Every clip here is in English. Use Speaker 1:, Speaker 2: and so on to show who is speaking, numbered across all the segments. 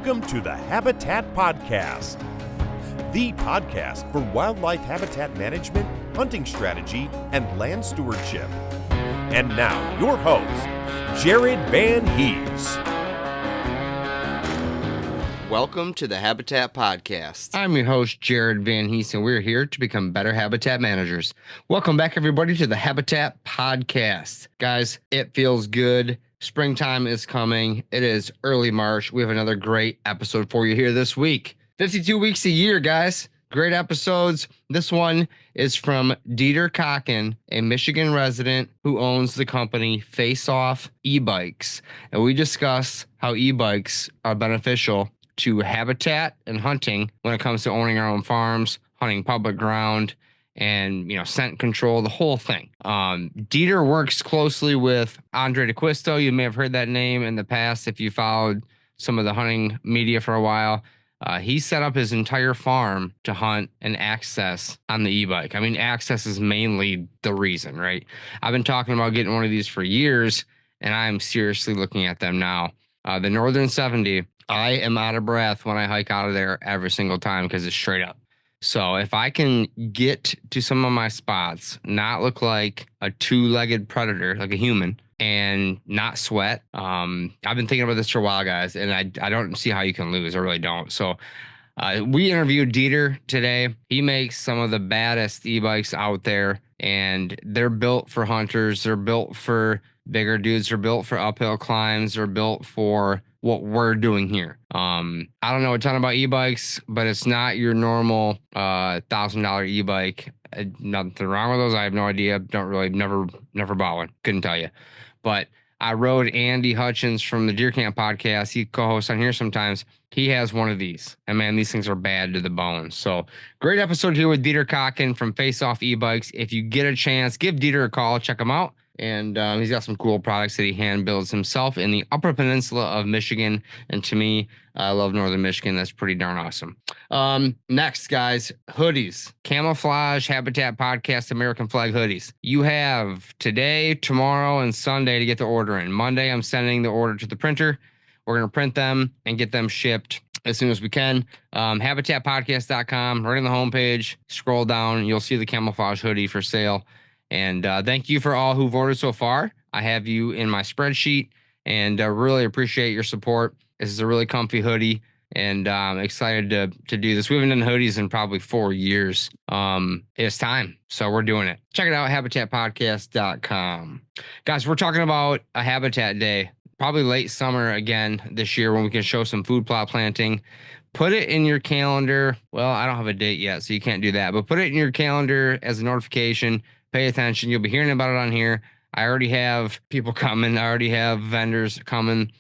Speaker 1: Welcome to the Habitat Podcast, the podcast for wildlife habitat management, hunting strategy, and land stewardship. And now, your host, Jared Van Hees.
Speaker 2: Welcome to the Habitat Podcast.
Speaker 3: I'm your host, Jared Van Hees, and we're here to become better habitat managers. Welcome back, everybody, to the Habitat Podcast. Guys, it feels good. Springtime is coming. It is early March. We have another great episode for you here this week. 52 weeks a year, guys. Great episodes. This one is from Dieter Kochan, a Michigan resident who owns the company Faceoff e-bikes. And we discuss how e-bikes are beneficial to habitat and hunting when it comes to owning our own farms, hunting public ground, and, scent control, the whole thing. Dieter works closely with Andre DeQuisto. You may have heard that name in the past if you followed some of the hunting media for a while. He set up his entire farm to hunt and access on the e-bike. I mean, access is mainly the reason, right? I've been talking about getting one of these for years, and I'm seriously looking at them now. The Northern 70, I am out of breath when I hike out of there every single time because it's straight up. So if I can get to some of my spots, not look like a two-legged predator, like a human, and not sweat. I've been thinking about this for a while, guys, and I don't see how you can lose. I really don't. So we interviewed Dieter today. He makes some of the baddest e-bikes out there, and they're built for hunters. They're built for bigger dudes. They're built for uphill climbs. They're built for what we're doing here. I don't know a ton about e-bikes, but it's not your normal $1,000 e-bike. Nothing wrong with those. I have no idea. Never bought one. Couldn't tell you. But I rode Andy Hutchins from the Deer Camp podcast. He co-hosts on here sometimes. He has one of these. And man, these things are bad to the bone. So great episode here with Dieter Kochan from Faceoff e-bikes. If you get a chance, give Dieter a call. Check him out. And he's got some cool products that he hand builds himself in the Upper Peninsula of Michigan. And to me, I love Northern Michigan. That's pretty darn awesome. Next, guys, hoodies. Camouflage Habitat Podcast American Flag hoodies. You have today, tomorrow, and Sunday to get the order in. Monday, I'm sending the order to the printer. We're going to print them and get them shipped as soon as we can. Habitatpodcast.com, right on the homepage. Scroll down, you'll see the camouflage hoodie for sale. And thank you for all who've ordered so far. I have you in my spreadsheet, and really appreciate your support. This is a really comfy hoodie, and I'm excited to do this. We haven't done hoodies in probably 4 years. It's time, so we're doing it. Check it out, habitatpodcast.com. Guys, we're talking about a habitat day, probably late summer again this year when we can show some food plot planting. Put it in your calendar. Well, I don't have a date yet, so you can't do that, but put it in your calendar as a notification. Pay attention. You'll be hearing about it on here. I already have people coming. I already have vendors coming.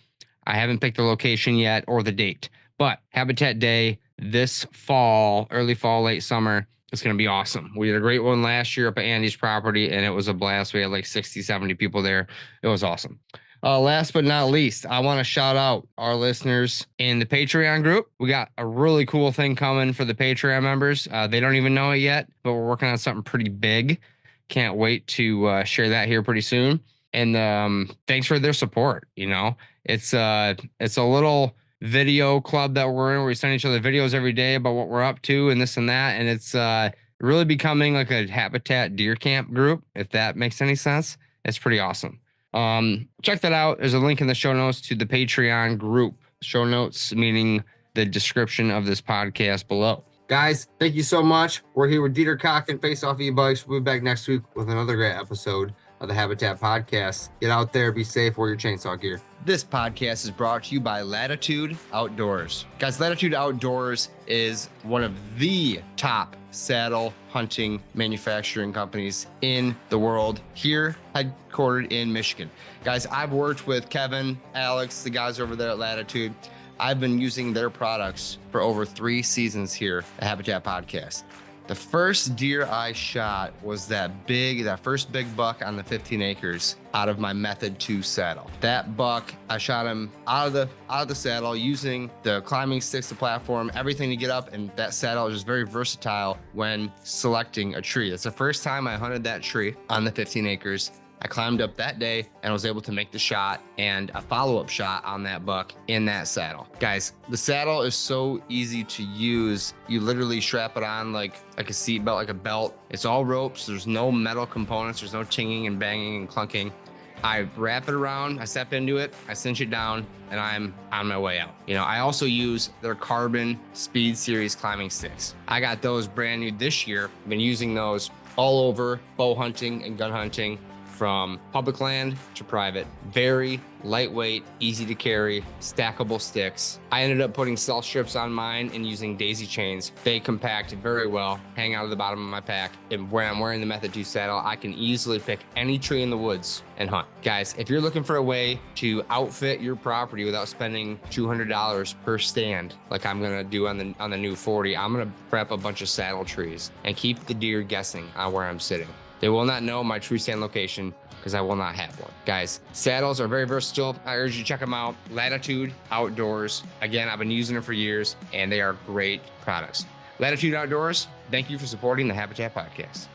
Speaker 3: I haven't picked the location yet or the date. But Habitat Day this fall, early fall, late summer, it's going to be awesome. We did a great one last year up at Andy's property, and it was a blast. We had like 60, 70 people there. It was awesome. Last but not least, I want to shout out our listeners in the Patreon group. We got a really cool thing coming for the Patreon members. They don't even know it yet, but we're working on something pretty big. Can't wait to share that here pretty soon. And thanks for their support. It's a little video club that we're in where we send each other videos every day about what we're up to and this and that. And it's really becoming like a Habitat Deer Camp group, if that makes any sense. It's pretty awesome. Check that out. There's a link in the show notes to the Patreon group. Show notes meaning the description of this podcast below. Guys, thank you so much. We're here with Dieter Kochan, Faceoff e-bikes. We'll be back next week with another great episode of the Habitat Podcast. Get out there, be safe, wear your chainsaw gear. This podcast is brought to you by Latitude Outdoors. Guys, Latitude Outdoors is one of the top saddle hunting manufacturing companies in the world, here headquartered in Michigan. Guys, I've worked with Kevin, Alex, the guys over there at Latitude. I've been using their products for over 3 seasons here at Habitat Podcast. The first deer I shot was that first big buck on the 15 acres out of my Method 2 saddle. That buck, I shot him out of the saddle using the climbing sticks, the platform, everything to get up, and that saddle is just very versatile when selecting a tree. It's the first time I hunted that tree on the 15 acres. I climbed up that day and I was able to make the shot and a follow-up shot on that buck in that saddle. Guys, the saddle is so easy to use. You literally strap it on like a seat belt, like a belt. It's all ropes. There's no metal components. There's no chinging and banging and clunking. I wrap it around, I step into it, I cinch it down, and I'm on my way out. I also use their carbon Speed Series climbing sticks. I got those brand new this year. I've been using those all over bow hunting and gun hunting, from public land to private. Very lightweight, easy to carry, stackable sticks. I ended up putting stealth strips on mine and using daisy chains. They compact very well, hang out of the bottom of my pack. And when I'm wearing the Method 2 saddle, I can easily pick any tree in the woods and hunt. Guys, if you're looking for a way to outfit your property without spending $200 per stand, like I'm gonna do on the new 40, I'm gonna prep a bunch of saddle trees and keep the deer guessing on where I'm sitting. They will not know my true stand location because I will not have one. Guys, saddles are very versatile. I urge you to check them out. Latitude Outdoors. Again, I've been using them for years and they are great products. Latitude Outdoors, thank you for supporting the Habitat Podcast.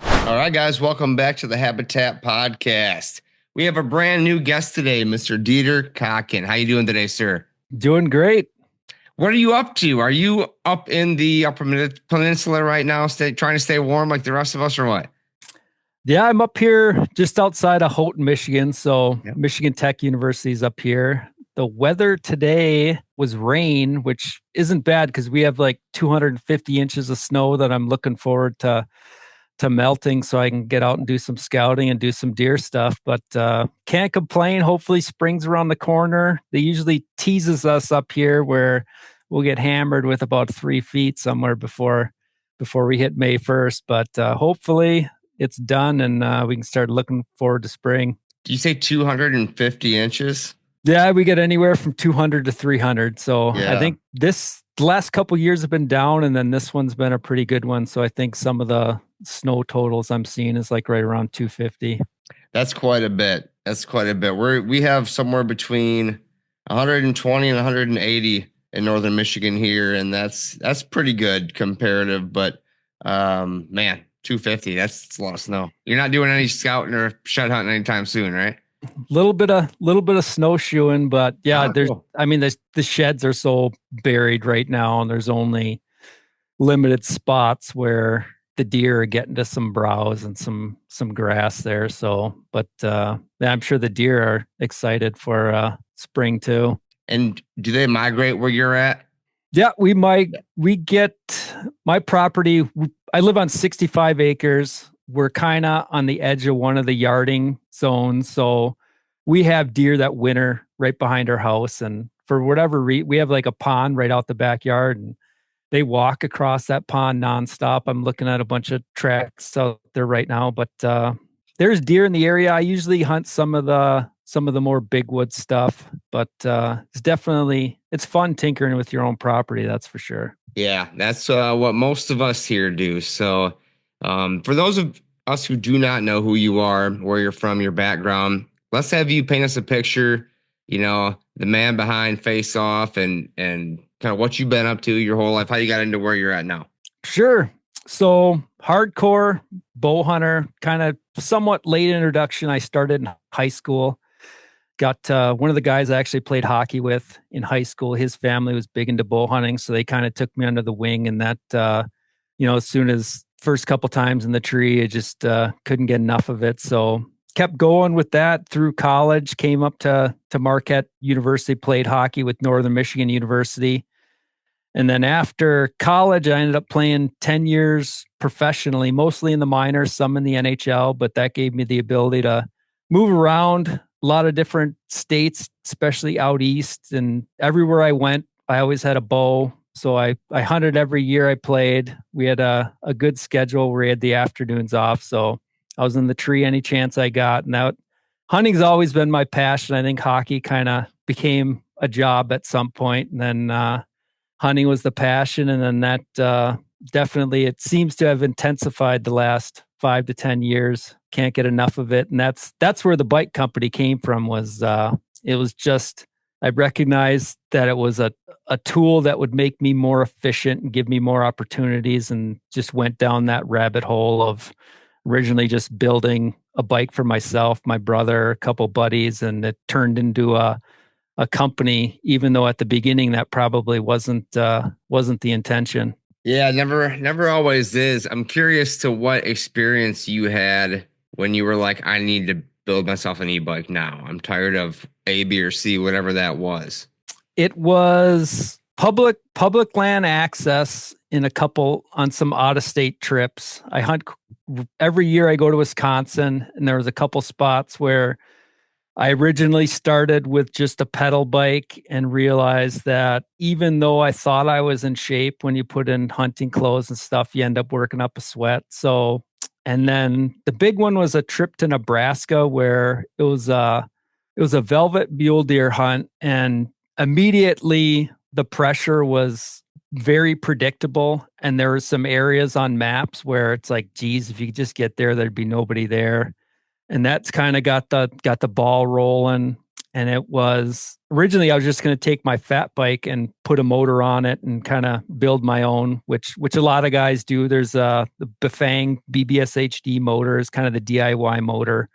Speaker 3: All right, guys, welcome back to the Habitat Podcast. We have a brand new guest today, Mr. Dieter Kochan. How you doing today, sir?
Speaker 4: Doing great.
Speaker 3: What are you up to? Are you up in the Upper Peninsula right now, trying to stay warm like the rest of us, or what?
Speaker 4: Yeah, I'm up here just outside of Houghton, Michigan. So yep. Michigan Tech University is up here. The weather today was rain, which isn't bad because we have like 250 inches of snow that I'm looking forward to melting so I can get out and do some scouting and do some deer stuff. But can't complain. Hopefully spring's around the corner. They usually teases us up here where we'll get hammered with about 3 feet somewhere before we hit May 1st. But hopefully it's done and we can start looking forward to spring.
Speaker 3: Do you say 250 inches?
Speaker 4: Yeah, we get anywhere from 200 to 300. So
Speaker 3: yeah.
Speaker 4: I think the last couple of years have been down, and then this one's been a pretty good one. So I think some of the snow totals I'm seeing is like right around 250.
Speaker 3: That's quite a bit. We have somewhere between 120 and 180 in northern Michigan here, and that's pretty good comparative. But man, 250, that's a lot of snow. You're not doing any scouting or shed hunting anytime soon, right?
Speaker 4: Little bit of snowshoeing, but yeah,
Speaker 3: cool.
Speaker 4: I mean, the sheds are so buried right now, and there's only limited spots where the deer are getting to some browse and some grass there. So, but yeah, I'm sure the deer are excited for spring too.
Speaker 3: And do they migrate where you're at?
Speaker 4: Yeah, we get my property. I live on 65 acres. We're kind of on the edge of one of the yarding zones. So we have deer that winter right behind our house. And for whatever reason, we have like a pond right out the backyard, and they walk across that pond nonstop. I'm looking at a bunch of tracks out there right now, but there's deer in the area. I usually hunt some of the more big wood stuff, but it's fun tinkering with your own property. That's for sure.
Speaker 3: Yeah, that's what most of us here do. So for those of us who do not know who you are, where you're from, your background, let's have you paint us a picture, the man behind Faceoff and kind of what you've been up to your whole life, how you got into where you're at now.
Speaker 4: Sure. So hardcore bow hunter, kind of somewhat late introduction. I started in high school. Got one of the guys I actually played hockey with in high school. His family was big into bow hunting, so they kind of took me under the wing. And that, as soon as first couple times in the tree, I just couldn't get enough of it. So kept going with that through college. Came up to Marquette University, played hockey with Northern Michigan University. And then after college, I ended up playing 10 years professionally, mostly in the minors, some in the NHL. But that gave me the ability to move around a lot of different states, especially out east. And everywhere I went, I always had a bow. So I hunted every year I played. We had a good schedule where we had the afternoons off. So I was in the tree any chance I got. And that hunting's always been my passion. I think hockey kind of became a job at some point. And then hunting was the passion. And then that definitely, it seems to have intensified the last 5 to 10 years. Can't get enough of it. And that's where the bike company came from. Was it was just I recognized that it was a tool that would make me more efficient and give me more opportunities, and just went down that rabbit hole of originally just building a bike for myself, my brother, a couple buddies, and it turned into a company, even though at the beginning that probably wasn't the intention.
Speaker 3: Yeah, never always is. I'm curious to what experience you had when you were like, I need to build myself an e-bike now. I'm tired of A, B, or C, whatever that was.
Speaker 4: It was public land access on some out of state trips. I hunt every year. I go to Wisconsin, and there was a couple spots where I originally started with just a pedal bike and realized that even though I thought I was in shape, when you put in hunting clothes and stuff, you end up working up a sweat. So, and then the big one was a trip to Nebraska where it was a velvet mule deer hunt, and immediately the pressure was very predictable. And there were some areas on maps where it's like, geez, if you could just get there, there'd be nobody there. And that's kind of got the ball rolling. And it was originally I was just going to take my fat bike and put a motor on it and kind of build my own, which a lot of guys do. There's the Bafang BBS HD motor is kind of the DIY motor.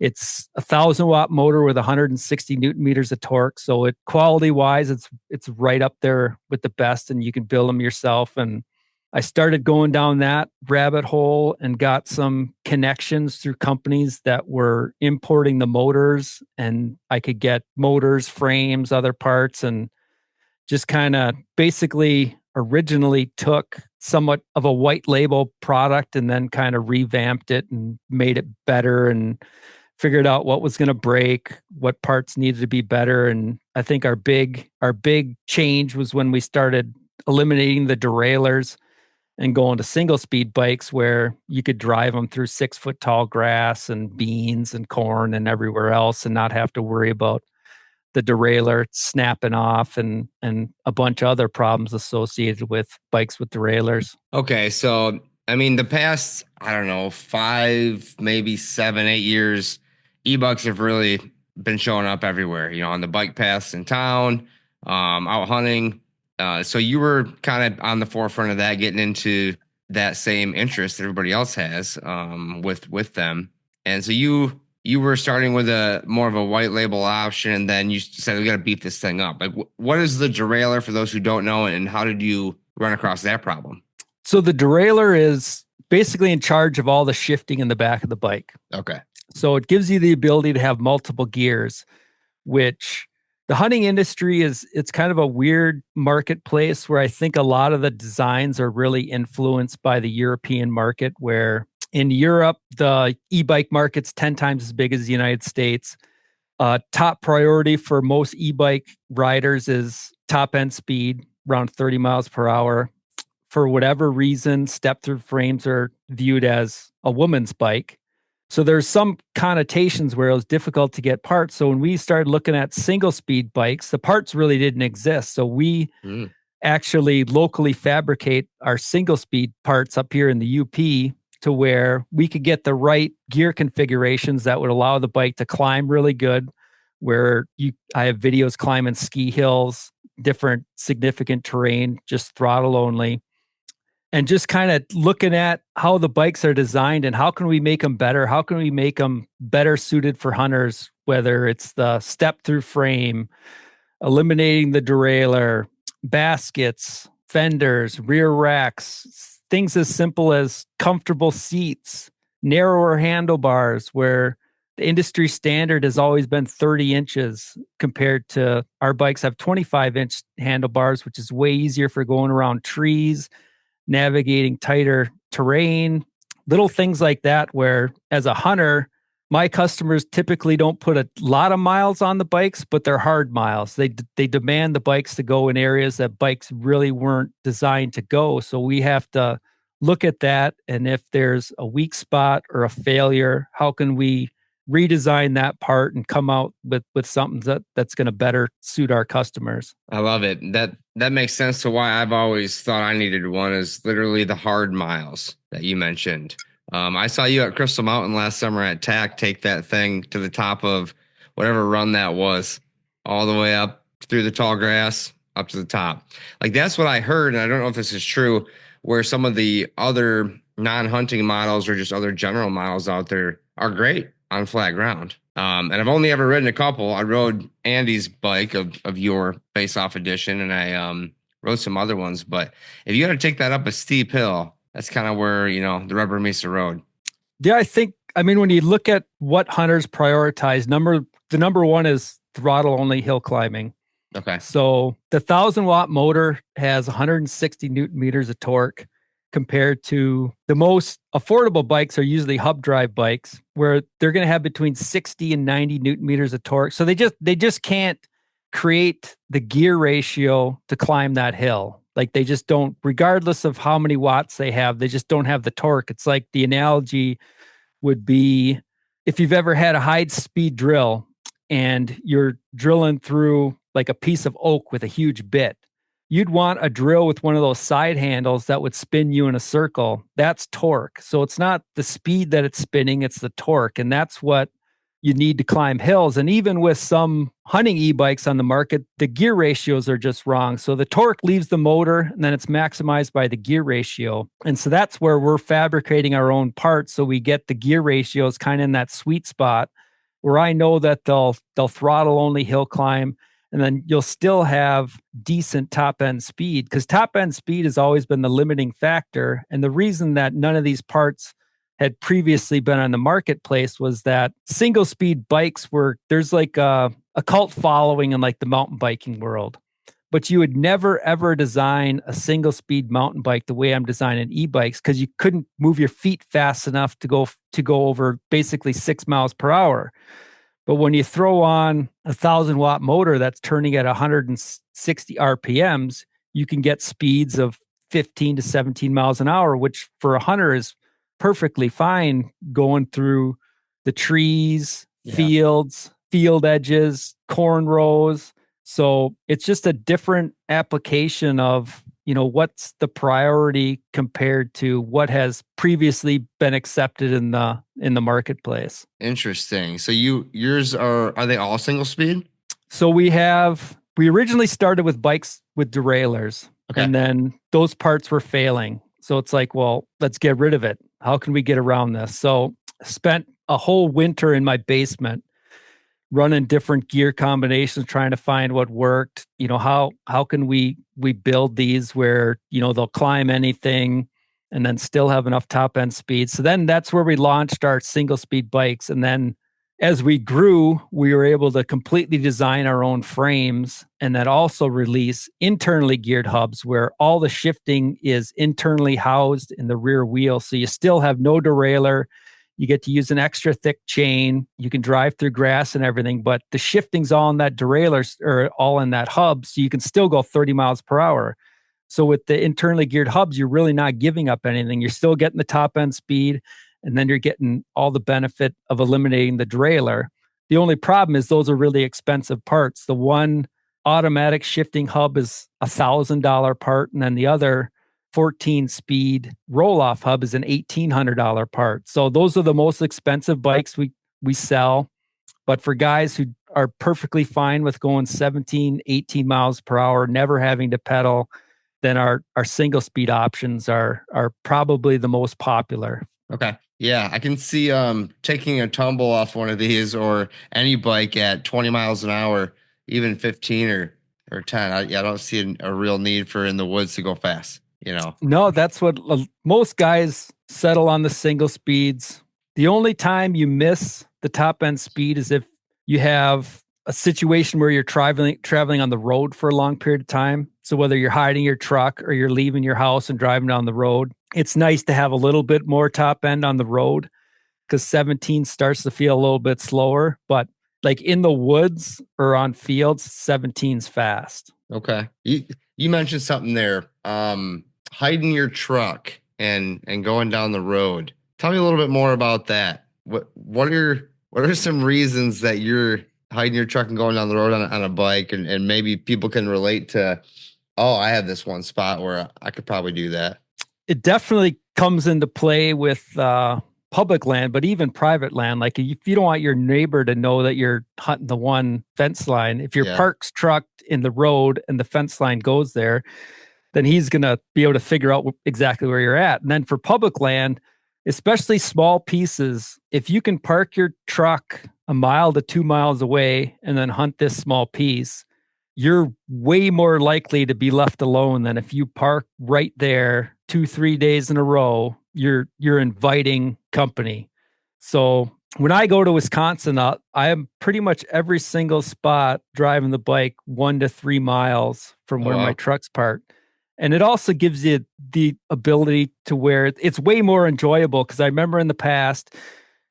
Speaker 4: It's a 1,000-watt motor with 160 Newton meters of torque. So it quality wise, it's right up there with the best, and you can build them yourself. And I started going down that rabbit hole and got some connections through companies that were importing the motors, and I could get motors, frames, other parts, and just kind of basically originally took somewhat of a white label product and then kind of revamped it and made it better and figured out what was going to break, what parts needed to be better. And I think our big change was when we started eliminating the derailleurs and going to single speed bikes where you could drive them through 6-foot tall grass and beans and corn and everywhere else and not have to worry about the derailleur snapping off and a bunch of other problems associated with bikes with derailleurs.
Speaker 3: Okay, so I mean, the past, I don't know, 5, maybe 7, 8 years, e-bikes have really been showing up everywhere, on the bike paths in town, out hunting. So you were kind of on the forefront of that, getting into that same interest that everybody else has with them. And so you were starting with a more of a white label option, and then you said, we got to beef this thing up. Like, what is the derailleur for those who don't know, and how did you run across that problem?
Speaker 4: So the derailleur is basically in charge of all the shifting in the back of the bike.
Speaker 3: Okay.
Speaker 4: So it gives you the ability to have multiple gears, which the hunting industry it's kind of a weird marketplace where I think a lot of the designs are really influenced by the European market, where in Europe, the e-bike market's 10 times as big as the United States. Top priority for most e-bike riders is top end speed, around 30 miles per hour. For whatever reason, step-through frames are viewed as a woman's bike. So there's some connotations where it was difficult to get parts. So when we started looking at single-speed bikes, the parts really didn't exist. So we actually locally fabricate our single-speed parts up here in the UP to where we could get the right gear configurations that would allow the bike to climb really good, where I have videos climbing ski hills, different significant terrain, just throttle only. And just kind of looking at how the bikes are designed and how can we make them better? How can we make them better suited for hunters, whether it's the step-through frame, eliminating the derailleur, baskets, fenders, rear racks, things as simple as comfortable seats, narrower handlebars, where the industry standard has always been 30 inches compared to our bikes have 25-inch handlebars, which is way easier for going around trees, navigating tighter terrain, little things like that, where as a hunter, my customers typically don't put a lot of miles on the bikes, but they're hard miles. They demand the bikes to go in areas that bikes really weren't designed to go. So we have to look at that. And if there's a weak spot or a failure, how can we redesign that part and come out with something that's going to better suit our customers?
Speaker 3: I love it. That makes sense to why I've always thought I needed one, is literally the hard miles that you mentioned. I saw you at Crystal Mountain last summer at TAC take that thing to the top of whatever run that was. all the way up through the tall grass up to the top. Like that's what I heard, and I don't know if this is true, where some of the other non-hunting models or just other general models out there are great on flat ground. And I've only ever ridden a couple. I rode Andy's bike of your Faceoff edition, and I rode some other ones. But if you got to take that up a steep hill, that's kind of where, the rubber meets the road.
Speaker 4: Yeah, I mean, when you look at what hunters prioritize, the number one is throttle only hill climbing.
Speaker 3: Okay.
Speaker 4: So the 1,000-watt motor has 160 Newton meters of torque compared to the most affordable bikes are usually hub drive bikes where they're going to have between 60 and 90 Newton meters of torque. So they just can't create the gear ratio to climb that hill. Like they just don't, regardless of how many watts they have, they just don't have the torque. It's like the analogy would be if you've ever had a high speed drill and you're drilling through like a piece of oak with a huge bit. You'd want a drill with one of those side handles that would spin you in a circle. That's torque. So it's not the speed that it's spinning, it's the torque. And that's what you need to climb hills. And even with some hunting e-bikes on the market, the gear ratios are just wrong. So the torque leaves the motor and then it's maximized by the gear ratio. And so that's where we're fabricating our own parts. So we get the gear ratios kind of in that sweet spot where I know that they'll throttle only hill climb. And then you'll still have decent top end speed because top end speed has always been the limiting factor. And the reason that none of these parts had previously been on the marketplace was that single speed bikes there's like a cult following in like the mountain biking world. But you would never, ever design a single speed mountain bike the way I'm designing e-bikes because you couldn't move your feet fast enough to go over basically 6 miles per hour. But when you throw on a 1,000-watt motor that's turning at 160 RPMs, you can get speeds of 15 to 17 miles an hour, which for a hunter is perfectly fine going through the trees, fields, field edges, corn rows. So it's just a different application of, what's the priority compared to what has previously been accepted in the marketplace.
Speaker 3: Interesting. So yours are they all single speed?
Speaker 4: So we originally started with bikes with derailleurs, and then those parts were failing. So it's like, well, let's get rid of it. How can we get around this? So spent a whole winter in my basement running different gear combinations, trying to find what worked. How can we build these where, they'll climb anything and then still have enough top end speed. So then that's where we launched our single speed bikes. And then as we grew, we were able to completely design our own frames and then also release internally geared hubs where all the shifting is internally housed in the rear wheel. So you still have no derailleur. You get to use an extra thick chain. You can drive through grass and everything, but the shifting's all in that derailleur or all in that hub. So you can still go 30 miles per hour. So with the internally geared hubs, you're really not giving up anything. You're still getting the top end speed, and then you're getting all the benefit of eliminating the derailleur. The only problem is those are really expensive parts. The one automatic shifting hub is $1,000 part, and then the other 14-speed roll-off hub is an $1,800 part. So those are the most expensive bikes we sell. But for guys who are perfectly fine with going 17, 18 miles per hour, never having to pedal, then our single-speed options are probably the most popular.
Speaker 3: Okay. Yeah, I can see taking a tumble off one of these or any bike at 20 miles an hour, even 15 or 10. I don't see a real need for in the woods to go fast.
Speaker 4: No, that's what most guys settle on, the single speeds. The only time you miss the top end speed is if you have a situation where you're traveling on the road for a long period of time. So whether you're hiding your truck or you're leaving your house and driving down the road, it's nice to have a little bit more top end on the road because 17 starts to feel a little bit slower. But like in the woods or on fields, 17's fast.
Speaker 3: Okay. You mentioned something there. Hiding your truck and going down the road. Tell me a little bit more about that. What are some reasons that you're hiding your truck and going down the road on a bike and maybe people can relate to, oh, I have this one spot where I could probably do that?
Speaker 4: It definitely comes into play with public land, but even private land. Like if you don't want your neighbor to know that you're hunting the one fence line, if your park's trucked in the road and the fence line goes there, then he's going to be able to figure out exactly where you're at. And then for public land, especially small pieces, if you can park your truck a mile to 2 miles away and then hunt this small piece, you're way more likely to be left alone than if you park right there 2-3 days in a row. You're inviting company. So when I go to Wisconsin, I am pretty much every single spot driving the bike 1 to 3 miles from where my truck's parked. And it also gives you the ability to where it's way more enjoyable, because I remember in the past,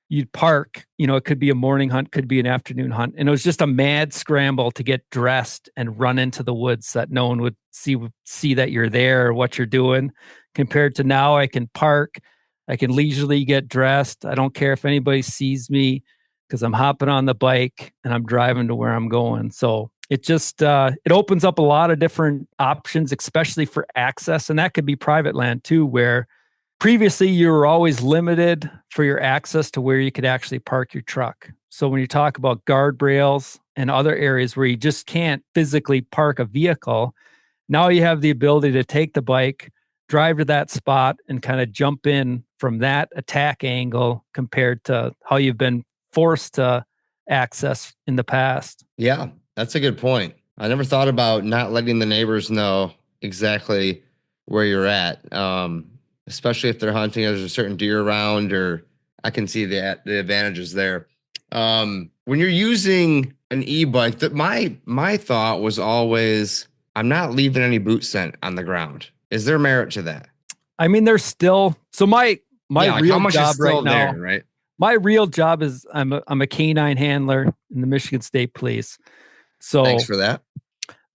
Speaker 4: you'd park, it could be a morning hunt, could be an afternoon hunt. And it was just a mad scramble to get dressed and run into the woods that no one would see that you're there or what you're doing. Compared to now, I can park, I can leisurely get dressed. I don't care if anybody sees me because I'm hopping on the bike and I'm driving to where I'm going. So it just, it opens up a lot of different options, especially for access. And that could be private land too, where previously you were always limited for your access to where you could actually park your truck. So when you talk about guardrails and other areas where you just can't physically park a vehicle, now you have the ability to take the bike, drive to that spot, and kind of jump in from that attack angle compared to how you've been forced to access in the past.
Speaker 3: Yeah, that's a good point. I never thought about not letting the neighbors know exactly where you're at, especially if they're hunting, there's a certain deer around, or I can see the advantages there. When you're using an e-bike, that my thought was always, I'm not leaving any boot scent on the ground. Is there merit to that?
Speaker 4: I mean, there's still, so my real
Speaker 3: how much
Speaker 4: job
Speaker 3: is still
Speaker 4: right now,
Speaker 3: there, right?
Speaker 4: my real job is I'm a canine handler in the Michigan State Police. So
Speaker 3: thanks for that.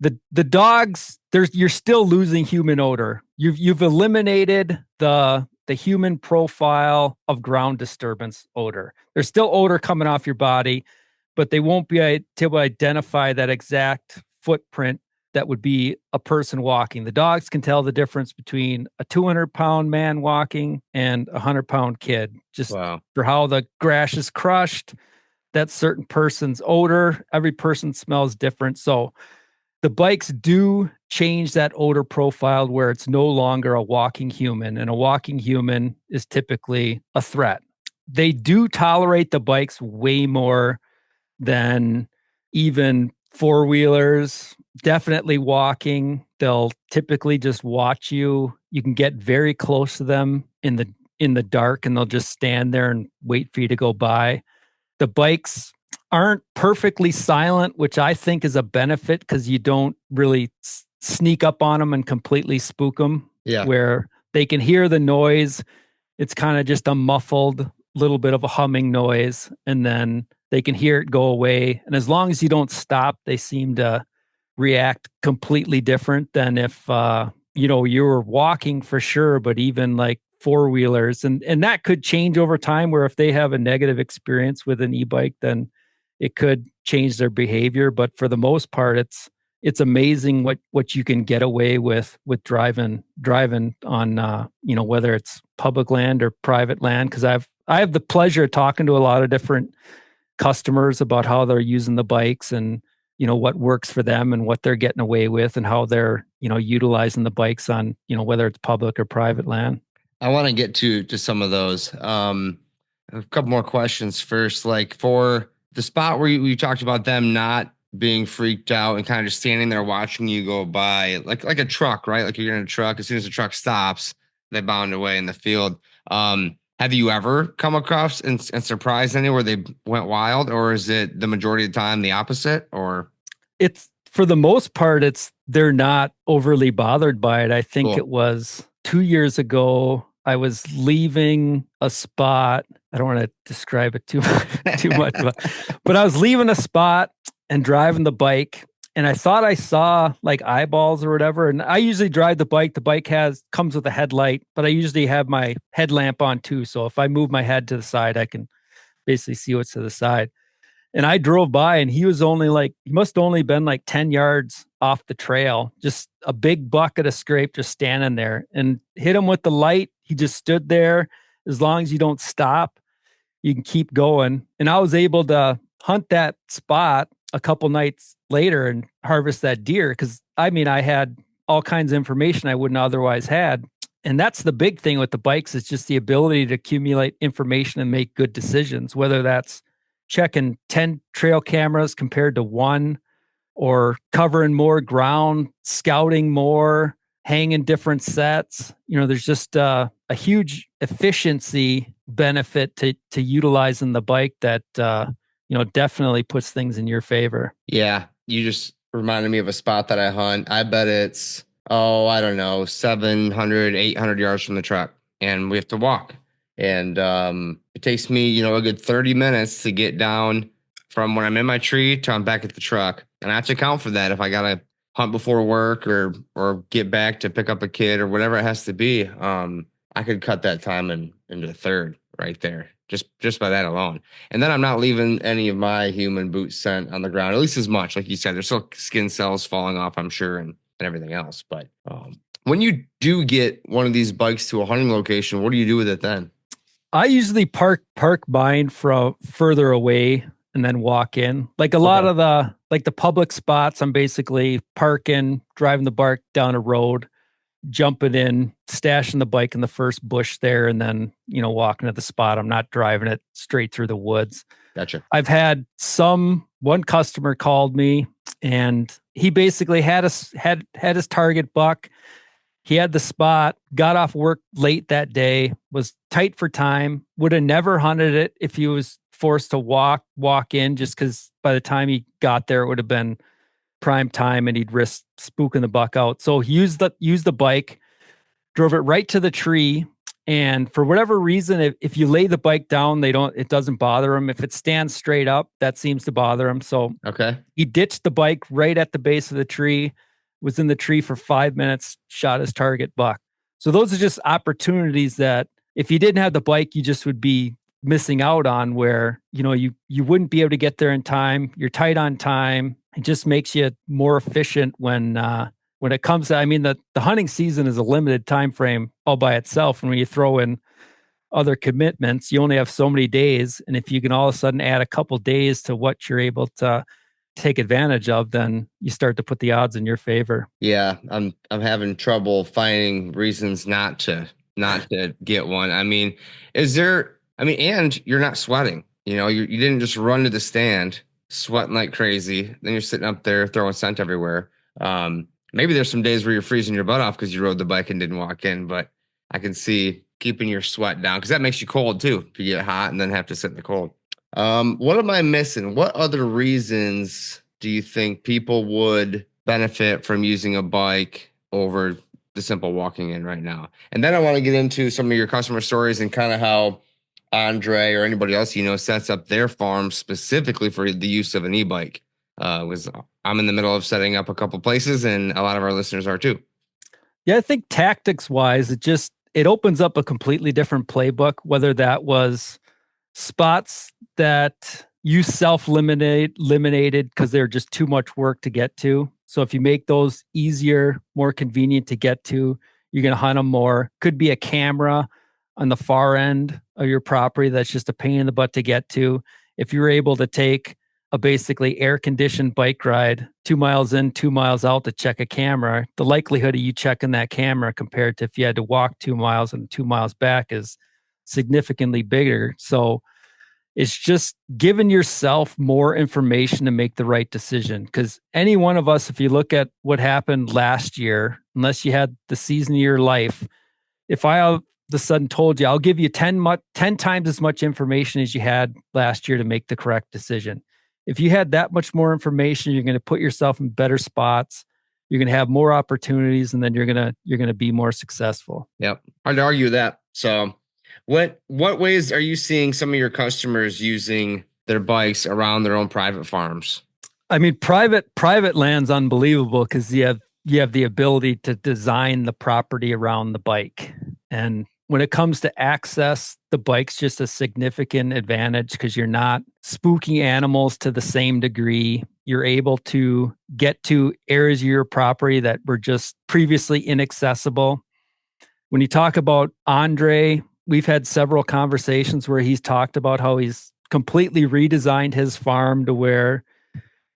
Speaker 4: The dogs, you're still losing human odor. You've eliminated the human profile of ground disturbance odor. There's still odor coming off your body, but they won't be able to identify that exact footprint that would be a person walking. The dogs can tell the difference between a 200-pound man walking and a 100-pound kid, just for how the grass is crushed, that certain person's odor. Every person smells different. So the bikes do change that odor profile where it's no longer a walking human, and a walking human is typically a threat. They do tolerate the bikes way more than even four-wheelers. Definitely walking. They'll typically just watch you. You can get very close to them in the dark, and they'll just stand there and wait for you to go by. The bikes aren't perfectly silent, which I think is a benefit because you don't really sneak up on them and completely spook them.
Speaker 3: Yeah.
Speaker 4: Where they can hear the noise. It's kind of just a muffled little bit of a humming noise, and then they can hear it go away. And as long as you don't stop, they seem to react completely different than if, you were walking for sure, but even like four-wheelers. And that could change over time, where if they have a negative experience with an e-bike, then it could change their behavior. But for the most part, it's amazing what you can get away with driving on, whether it's public land or private land. Because I have the pleasure of talking to a lot of different customers about how they're using the bikes and, what works for them and what they're getting away with and how they're, utilizing the bikes on, whether it's public or private land.
Speaker 3: I want to get to some of those. A couple more questions first. Like for the spot where you talked about them not being freaked out and kind of just standing there watching you go by, like a truck, right? Like you're in a truck. As soon as the truck stops, they bound away in the field. Have you ever come across and surprised anywhere they went wild, or is it the majority of the time the opposite? Or
Speaker 4: it's, for the most part, they're not overly bothered by it. I think
Speaker 3: Cool.
Speaker 4: It was 2 years ago. I was leaving a spot. I don't want to describe it too much, but I was leaving a spot and driving the bike, and I thought I saw like eyeballs or whatever. And I usually drive the bike. The bike comes with a headlight, but I usually have my headlamp on too. So if I move my head to the side, I can basically see what's to the side. And I drove by, and he must only been like 10 yards off the trail, just a big bucket of scrape just standing there, and hit him with the light. He just stood there as long as you don't stop, you can keep going. And I was able to hunt that spot a couple nights later and harvest that deer because I had all kinds of information I wouldn't otherwise had. And that's the big thing with the bikes is just the ability to accumulate information and make good decisions, whether that's checking 10 trail cameras compared to one, or covering more ground, scouting more, hanging different sets. There's just a huge efficiency benefit to utilizing the bike that, definitely puts things in your favor.
Speaker 3: Yeah. You just reminded me of a spot that I hunt. I bet it's, I don't know, 700, 800 yards from the truck. And we have to walk. And it takes me, a good 30 minutes to get down from when I'm in my tree to I'm back at the truck. And I have to account for that if I got to hunt before work or get back to pick up a kid or whatever it has to be. I could cut that time into a third right there, just by that alone. And then I'm not leaving any of my human boot scent on the ground, at least as much. Like you said, there's still skin cells falling off, I'm sure, and everything else. But when you do get one of these bikes to a hunting location, what do you do with it then?
Speaker 4: I usually park mine from further away and then walk in. Like a lot of the public spots, I'm basically parking, driving the bike down a road, jumping in, stashing the bike in the first bush there, and then, walking to the spot. I'm not driving it straight through the woods.
Speaker 3: Gotcha.
Speaker 4: I've had one customer called me and he basically had his target buck. He had the spot, got off work late that day, was tight for time, would have never hunted it if he was forced to walk in, just because by the time he got there, it would have been prime time and he'd risk spooking the buck out. So he used the bike, drove it right to the tree. And for whatever reason, if you lay the bike down, it doesn't bother him. If it stands straight up, that seems to bother him. So he ditched the bike right at the base of the tree, was in the tree for 5 minutes, shot his target buck. So those are just opportunities that if you didn't have the bike, you just would be missing out on, where, you wouldn't be able to get there in time. You're tight on time. It just makes you more efficient when it comes to, the hunting season is a limited time frame all by itself. And when you throw in other commitments, you only have so many days. And if you can all of a sudden add a couple days to what you're able to take advantage of, then you start to put the odds in your favor.
Speaker 3: Yeah, I'm having trouble finding reasons not to get one. And you're not sweating. You didn't just run to the stand sweating like crazy. Then you're sitting up there throwing scent everywhere. Maybe there's some days where you're freezing your butt off because you rode the bike and didn't walk in, but I can see keeping your sweat down because that makes you cold too. If you get hot and then have to sit in the cold. What am I missing? What other reasons do you think people would benefit from using a bike over the simple walking in right now? And then I want to get into some of your customer stories and kind of how Andre or anybody else sets up their farm specifically for the use of an e-bike. I'm in the middle of setting up a couple places, and a lot of our listeners are too.
Speaker 4: Yeah, I think tactics wise, it opens up a completely different playbook, whether that was spots that you eliminated because they're just too much work to get to. So if you make those easier, more convenient to get to, you're going to hunt them more. Could be a camera on the far end of your property that's just a pain in the butt to get to. If you're able to take a basically air-conditioned bike ride 2 miles in, 2 miles out to check a camera, the likelihood of you checking that camera compared to if you had to walk 2 miles and 2 miles back is significantly bigger. So it's just giving yourself more information to make the right decision. Because any one of us, if you look at what happened last year, unless you had the season of your life, if I all of a sudden told you, I'll give you 10 times as much information as you had last year to make the correct decision. If you had that much more information, you're going to put yourself in better spots. You're going to have more opportunities, and then you're going to be more successful.
Speaker 3: Yep. Hard to argue that. So what ways are you seeing some of your customers using their bikes around their own private farms?
Speaker 4: Private land's unbelievable because you have the ability to design the property around the bike. And when it comes to access, the bike's just a significant advantage because you're not spooking animals to the same degree. You're able to get to areas of your property that were just previously inaccessible. When you talk about Andre, we've had several conversations where he's talked about how he's completely redesigned his farm to where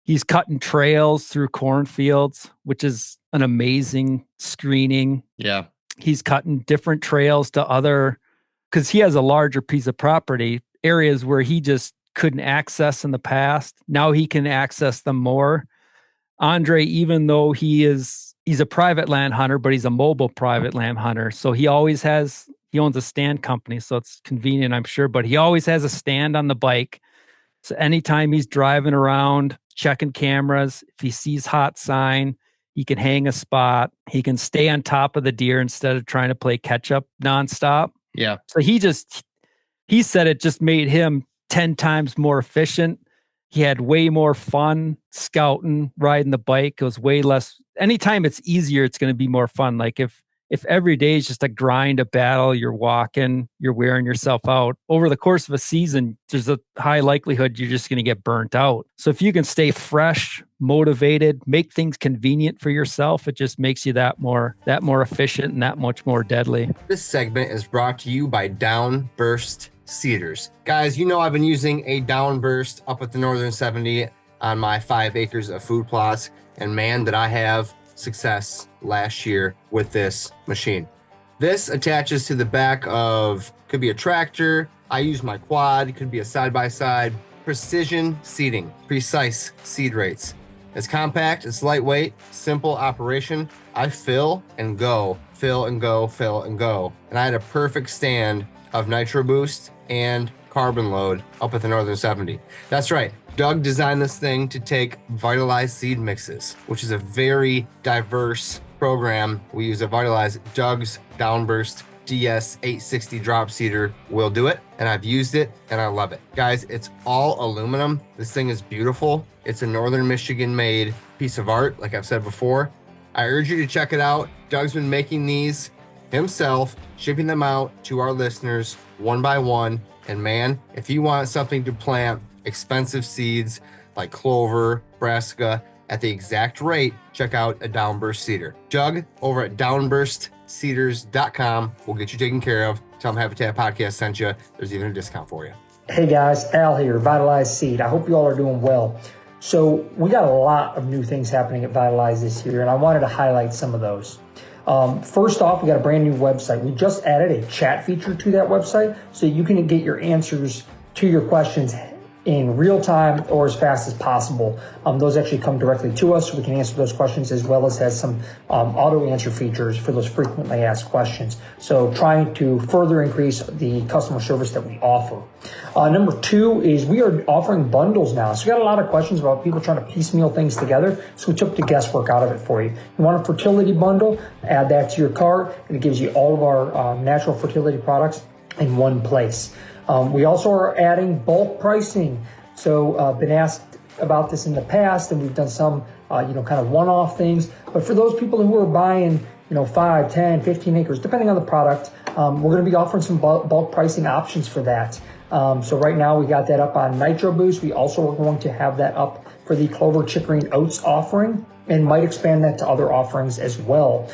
Speaker 4: he's cutting trails through cornfields, which is an amazing screening.
Speaker 3: Yeah.
Speaker 4: He's cutting different trails to other, because he has a larger piece of property, areas where he just couldn't access in the past. Now he can access them more. Andre, even though he's a private land hunter, but he's a mobile private land hunter. So he owns a stand company. So it's convenient, I'm sure, but he always has a stand on the bike. So anytime he's driving around, checking cameras, if he sees hot sign, he can hang a spot. He can stay on top of the deer instead of trying to play catch up nonstop.
Speaker 3: Yeah.
Speaker 4: So he said it just made him 10 times more efficient. He had way more fun scouting, riding the bike. It was way less. Anytime it's easier, it's going to be more fun. Like if every day is just a grind, a battle, you're walking, you're wearing yourself out over the course of a season, there's a high likelihood you're just going to get burnt out. So if you can stay fresh, motivated, make things convenient for yourself, it just makes you that more efficient and that much more deadly.
Speaker 3: This segment is brought to you by Downburst Cedars. Guys, you know I've been using a Downburst up at the Northern 70 on my 5 acres of food plots, and man, did I have success last year with this machine. This attaches to the back of, could be a tractor. I use my quad, could be a side-by-side. Precision seeding, precise seed rates. It's compact, it's lightweight, simple operation. I fill and go, fill and go, fill and go. And I had a perfect stand of Nitro Boost and carbon load up at the Northern 70. That's right. Doug designed this thing to take vitalized seed mixes, which is a very diverse program. We use a vitalized Doug's Downburst DS860 drop seeder will do it, and I've used it and I love it. Guys, it's all aluminum. This thing is beautiful. It's a Northern Michigan made piece of art, like I've said before. I urge you to check it out. Doug's been making these himself, shipping them out to our listeners one by one. And man, if you want something to plant expensive seeds like clover, brassica at the exact rate, check out a Downburst Cedar. Doug over at downburstcedars.com will get you taken care of. Tell them Habitat Podcast sent you. There's even a discount for you.
Speaker 5: Hey guys, Al here, Vitalized Seed. I hope you all are doing well. So we got a lot of new things happening at Vitalize this year, and I wanted to highlight some of those. First off, we got a brand new website. We just added a chat feature to that website so you can get your answers to your questions in real time or as fast as possible. Those actually come directly to us, so we can answer those questions, as well as has some auto answer features for those frequently asked questions. So trying to further increase the customer service that we offer. Number 2 is we are offering bundles now. So we got a lot of questions about people trying to piecemeal things together. So we took the guesswork out of it for you. You want a fertility bundle, add that to your cart, and it gives you all of our natural fertility products in one place. We also are adding bulk pricing. So been asked about this in the past, and we've done some, kind of one-off things. But for those people who are buying, 5, 10, 15 acres, depending on the product, we're going to be offering some bulk pricing options for that. So right now we got that up on Nitro Boost. We also are going to have that up for the Clover, Chicory, and Oats offering, and might expand that to other offerings as well.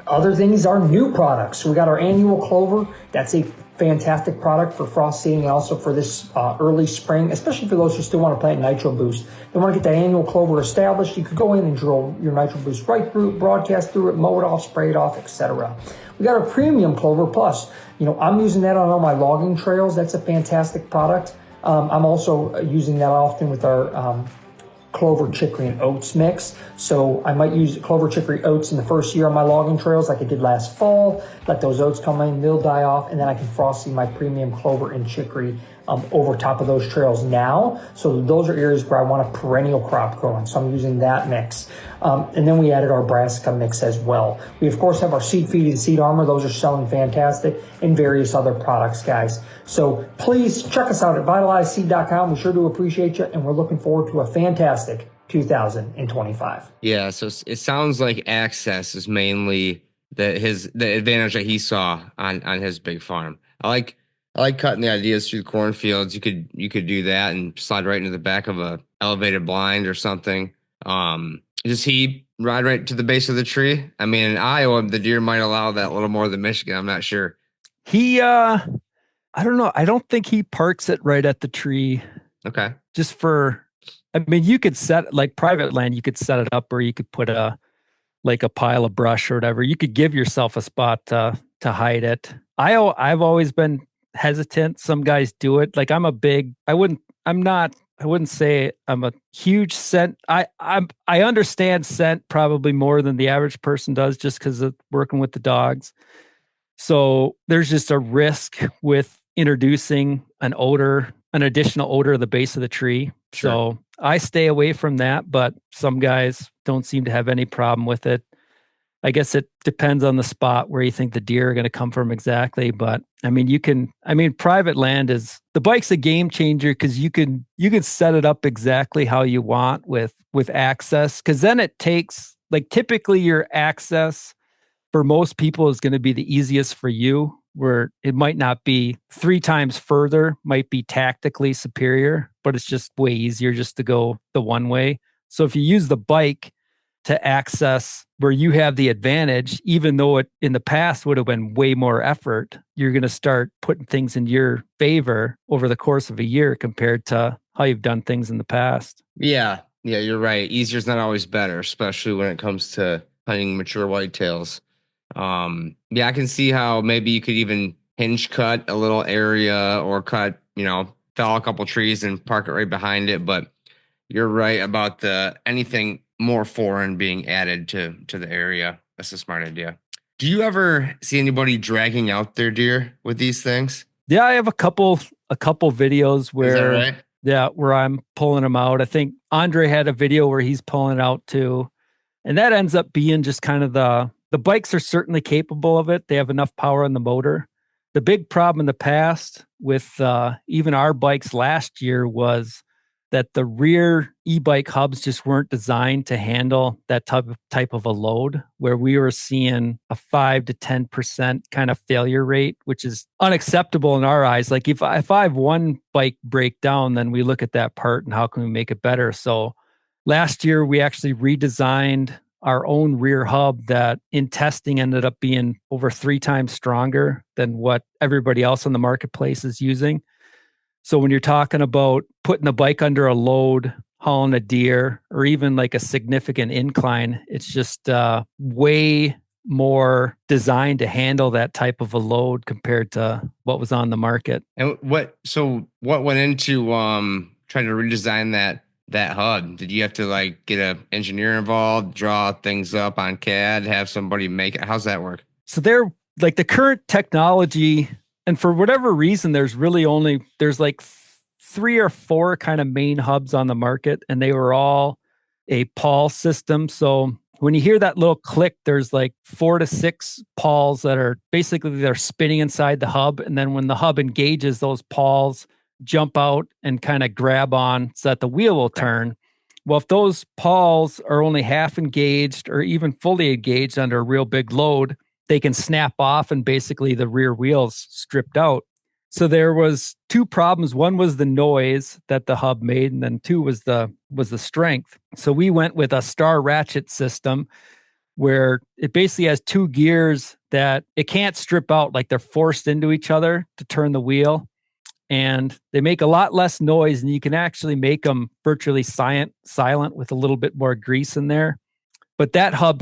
Speaker 5: Other things are new products. So we got our annual Clover. That's a fantastic product for frost seeding and also for this early spring, especially for those who still want to plant Nitro Boost. They want to get that annual Clover established. You could go in and drill your Nitro Boost right through it, broadcast through it, mow it off, spray it off, etc. We got our premium Clover Plus. I'm using that on all my logging trails. That's a fantastic product. I'm also using that often with our Clover, Chicory, and Oats mix. So I might use Clover, Chicory, Oats in the first year on my logging trails like I did last fall. Let those oats come in, they'll die off, and then I can frost seed my premium Clover and Chicory over top of those trails now. So those are areas where I want a perennial crop growing. So I'm using that mix. And then we added our brassica mix as well. We, of course, have our seed feed and seed armor. Those are selling fantastic, and various other products, guys. So please check us out at vitalizeseed.com. We sure do appreciate you, and we're looking forward to a fantastic 2025.
Speaker 3: Yeah, so it sounds like access is mainly the advantage that he saw on his big farm. I like cutting the ideas through the cornfields. You could do that and slide right into the back of a elevated blind or something. Does he ride right to the base of the tree? I mean, in Iowa, the deer might allow that a little more than Michigan. I'm not sure.
Speaker 4: I don't know. I don't think he parks it right at the tree.
Speaker 3: Okay.
Speaker 4: Just for, I mean, you could set like private land, you could set it up where you could put a pile of brush or whatever. You could give yourself a spot to hide it. I've always been hesitant. Some guys do it. Like I wouldn't say I'm a huge scent. I understand scent probably more than the average person does just because of working with the dogs. So there's just a risk with introducing an additional odor at the base of the tree.
Speaker 3: Sure.
Speaker 4: So I stay away from that, but some guys don't seem to have any problem with it. I guess it depends on the spot where you think the deer are going to come from exactly. But I mean, private land the bike's a game changer because you can set it up exactly how you want with access. Cause then it takes like typically your access for most people is going to be the easiest for you, where it might not be 3 times further, might be tactically superior, but it's just way easier just to go the one way. So if you use the bike to access where you have the advantage, even though it in the past would have been way more effort, you're going to start putting things in your favor over the course of a year compared to how you've done things in the past.
Speaker 3: Yeah, you're right. Easier is not always better, especially when it comes to hunting mature whitetails. I can see how maybe you could even hinge cut a little area or cut, fell a couple trees and park it right behind it. But you're right about anything more foreign being added to the area. That's a smart idea. Do you ever see anybody dragging out their deer with these things?
Speaker 4: Yeah, I have a couple videos where,
Speaker 3: is that right?
Speaker 4: Yeah, where I'm pulling them out. I think Andre had a video where he's pulling it out too. And that ends up being just kind of the bikes are certainly capable of it. They have enough power in the motor. The big problem in the past with even our bikes last year was that the rear e-bike hubs just weren't designed to handle that type of a load, where we were seeing a 5 to 10% kind of failure rate, which is unacceptable in our eyes. Like if I have one bike break down, then we look at that part and how can we make it better? So last year we actually redesigned our own rear hub that in testing ended up being over 3 times stronger than what everybody else on the marketplace is using. So when you're talking about putting the bike under a load, hauling a deer, or even like a significant incline, it's just way more designed to handle that type of a load compared to what was on the market.
Speaker 3: And what went into trying to redesign that HUD? Did you have to get an engineer involved, draw things up on CAD, have somebody make it? How's that work?
Speaker 4: So they're like the current technology, and for whatever reason, there's like 3 or 4 kind of main hubs on the market, and they were all a pawl system. So when you hear that little click, there's like 4 to 6 pawls that are basically they're spinning inside the hub. And then when the hub engages, those pawls jump out and kind of grab on so that the wheel will turn. Well, if those pawls are only half engaged or even fully engaged under a real big load, they can snap off and basically the rear wheel's stripped out. So there was 2 problems. One was the noise that the hub made, and then 2 was the strength. So we went with a star ratchet system where it basically has 2 gears that it can't strip out, like they're forced into each other to turn the wheel. And they make a lot less noise, and you can actually make them virtually silent with a little bit more grease in there. But that hub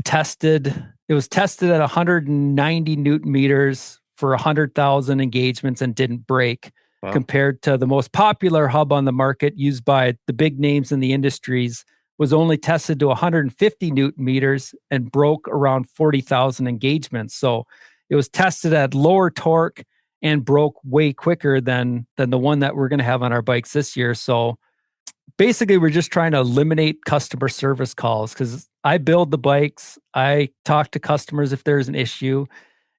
Speaker 4: it was tested at 190 Newton meters for 100,000 engagements and didn't break. Wow. Compared to the most popular hub on the market used by the big names in the industries was only tested to 150 Newton meters and broke around 40,000 engagements. So it was tested at lower torque and broke way quicker than the one that we're going to have on our bikes this year. So basically, we're just trying to eliminate customer service calls because I build the bikes. I talk to customers if there's an issue.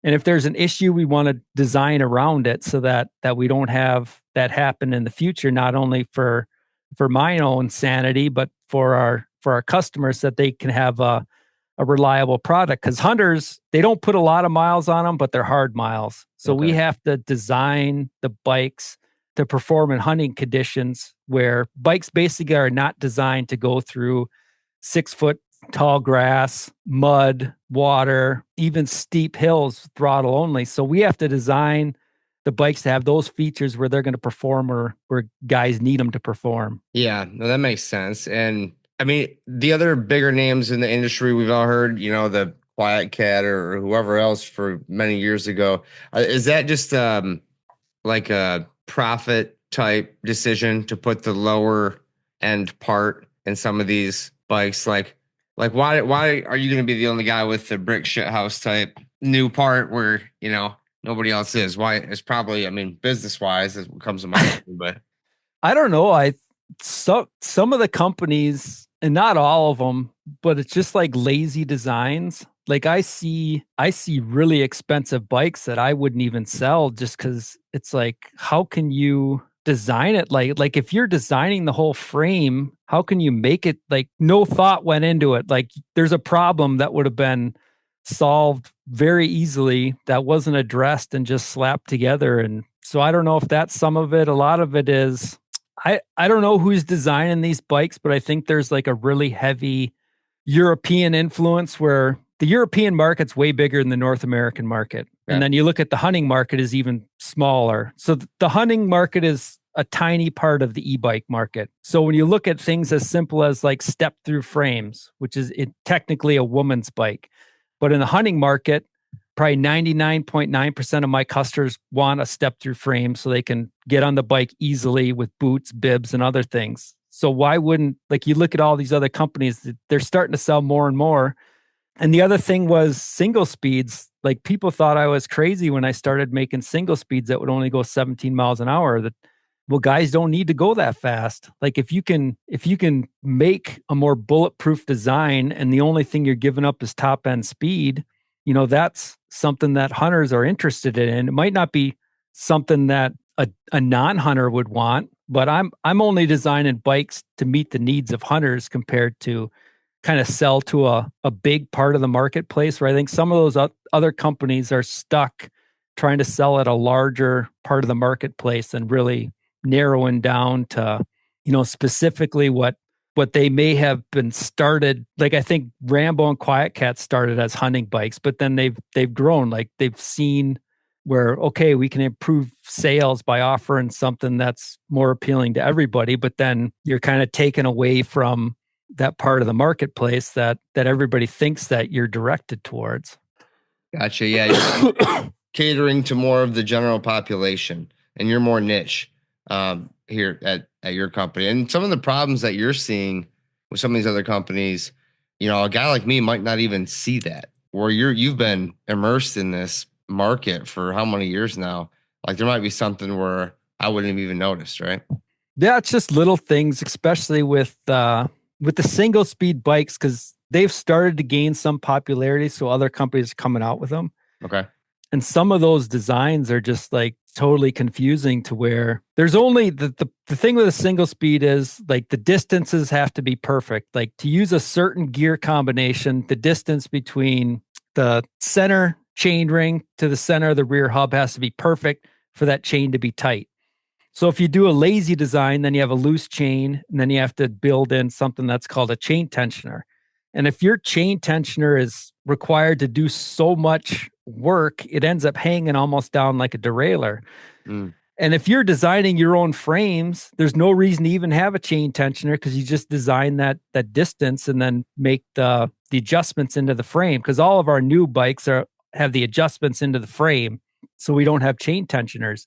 Speaker 4: And if there's an issue, we want to design around it so that we don't have that happen in the future, not only for my own sanity, but for our customers, that they can have a reliable product. Because hunters, they don't put a lot of miles on them, but they're hard miles. So we have to design the bikes to perform in hunting conditions where bikes basically are not designed to go through 6 foot tall grass, mud, water, even steep hills, throttle only. So we have to design the bikes to have those features where they're going to perform or where guys need them to perform.
Speaker 3: Yeah, no, that makes sense. And I mean, the other bigger names in the industry we've all heard, the Quiet Cat or whoever else for many years ago. Is that just like a profit type decision to put the lower end part in some of these bikes? Like why are you going to be the only guy with the brick shit house type new part where, nobody else is? Why? It's probably, I mean, business wise is what comes to mind, but
Speaker 4: I don't know. Some of the companies, and not all of them, but it's just like lazy designs. Like I see really expensive bikes that I wouldn't even sell just because it's like, how can you design it? Like if you're designing the whole frame, how can you make it like no thought went into it? Like there's a problem that would have been solved very easily that wasn't addressed and just slapped together. And so I don't know if that's some of it. A lot of it is, I don't know who's designing these bikes, but I think there's like a really heavy European influence where the European market's way bigger than the North American market.
Speaker 3: Yeah.
Speaker 4: And then you look at the hunting market is even smaller. So the hunting market is a tiny part of the e-bike market. So when you look at things as simple as like step through frames, which is technically a woman's bike, but in the hunting market, probably 99.9% of my customers want a step through frame so they can get on the bike easily with boots, bibs, and other things. So why wouldn't, like you look at all these other companies, they're starting to sell more and more. And the other thing was single speeds. Like people thought I was crazy when I started making single speeds that would only go 17 miles an hour. That, well, guys don't need to go that fast. Like if you can make a more bulletproof design and the only thing you're giving up is top end speed, that's something that hunters are interested in. It might not be something that a non-hunter would want, but I'm only designing bikes to meet the needs of hunters compared to kind of sell to a big part of the marketplace, where I think some of those other companies are stuck trying to sell at a larger part of the marketplace and really narrowing down to, specifically what they may have been started. Like I think Rambo and Quiet Cat started as hunting bikes, but then they've grown. Like they've seen where, okay, we can improve sales by offering something that's more appealing to everybody, but then you're kind of taken away from that part of the marketplace that everybody thinks that you're directed towards.
Speaker 3: Gotcha. Yeah. You're catering to more of the general population and you're more niche here at your company. And some of the problems that you're seeing with some of these other companies, a guy like me might not even see that, where you've been immersed in this market for how many years now? Like there might be something where I wouldn't have even noticed, right?
Speaker 4: Yeah, it's just little things, especially with the single speed bikes, because they've started to gain some popularity. So other companies are coming out with them.
Speaker 3: Okay.
Speaker 4: And some of those designs are just like totally confusing to where there's only the thing with a single speed is like the distances have to be perfect. Like to use a certain gear combination, the distance between the center chain ring to the center of the rear hub has to be perfect for that chain to be tight. So if you do a lazy design, then you have a loose chain, and then you have to build in something that's called a chain tensioner. And if your chain tensioner is required to do so much work, it ends up hanging almost down like a derailleur.
Speaker 3: Mm.
Speaker 4: And if you're designing your own frames, there's no reason to even have a chain tensioner because you just design that distance and then make the adjustments into the frame. Because all of our new bikes have the adjustments into the frame, so we don't have chain tensioners.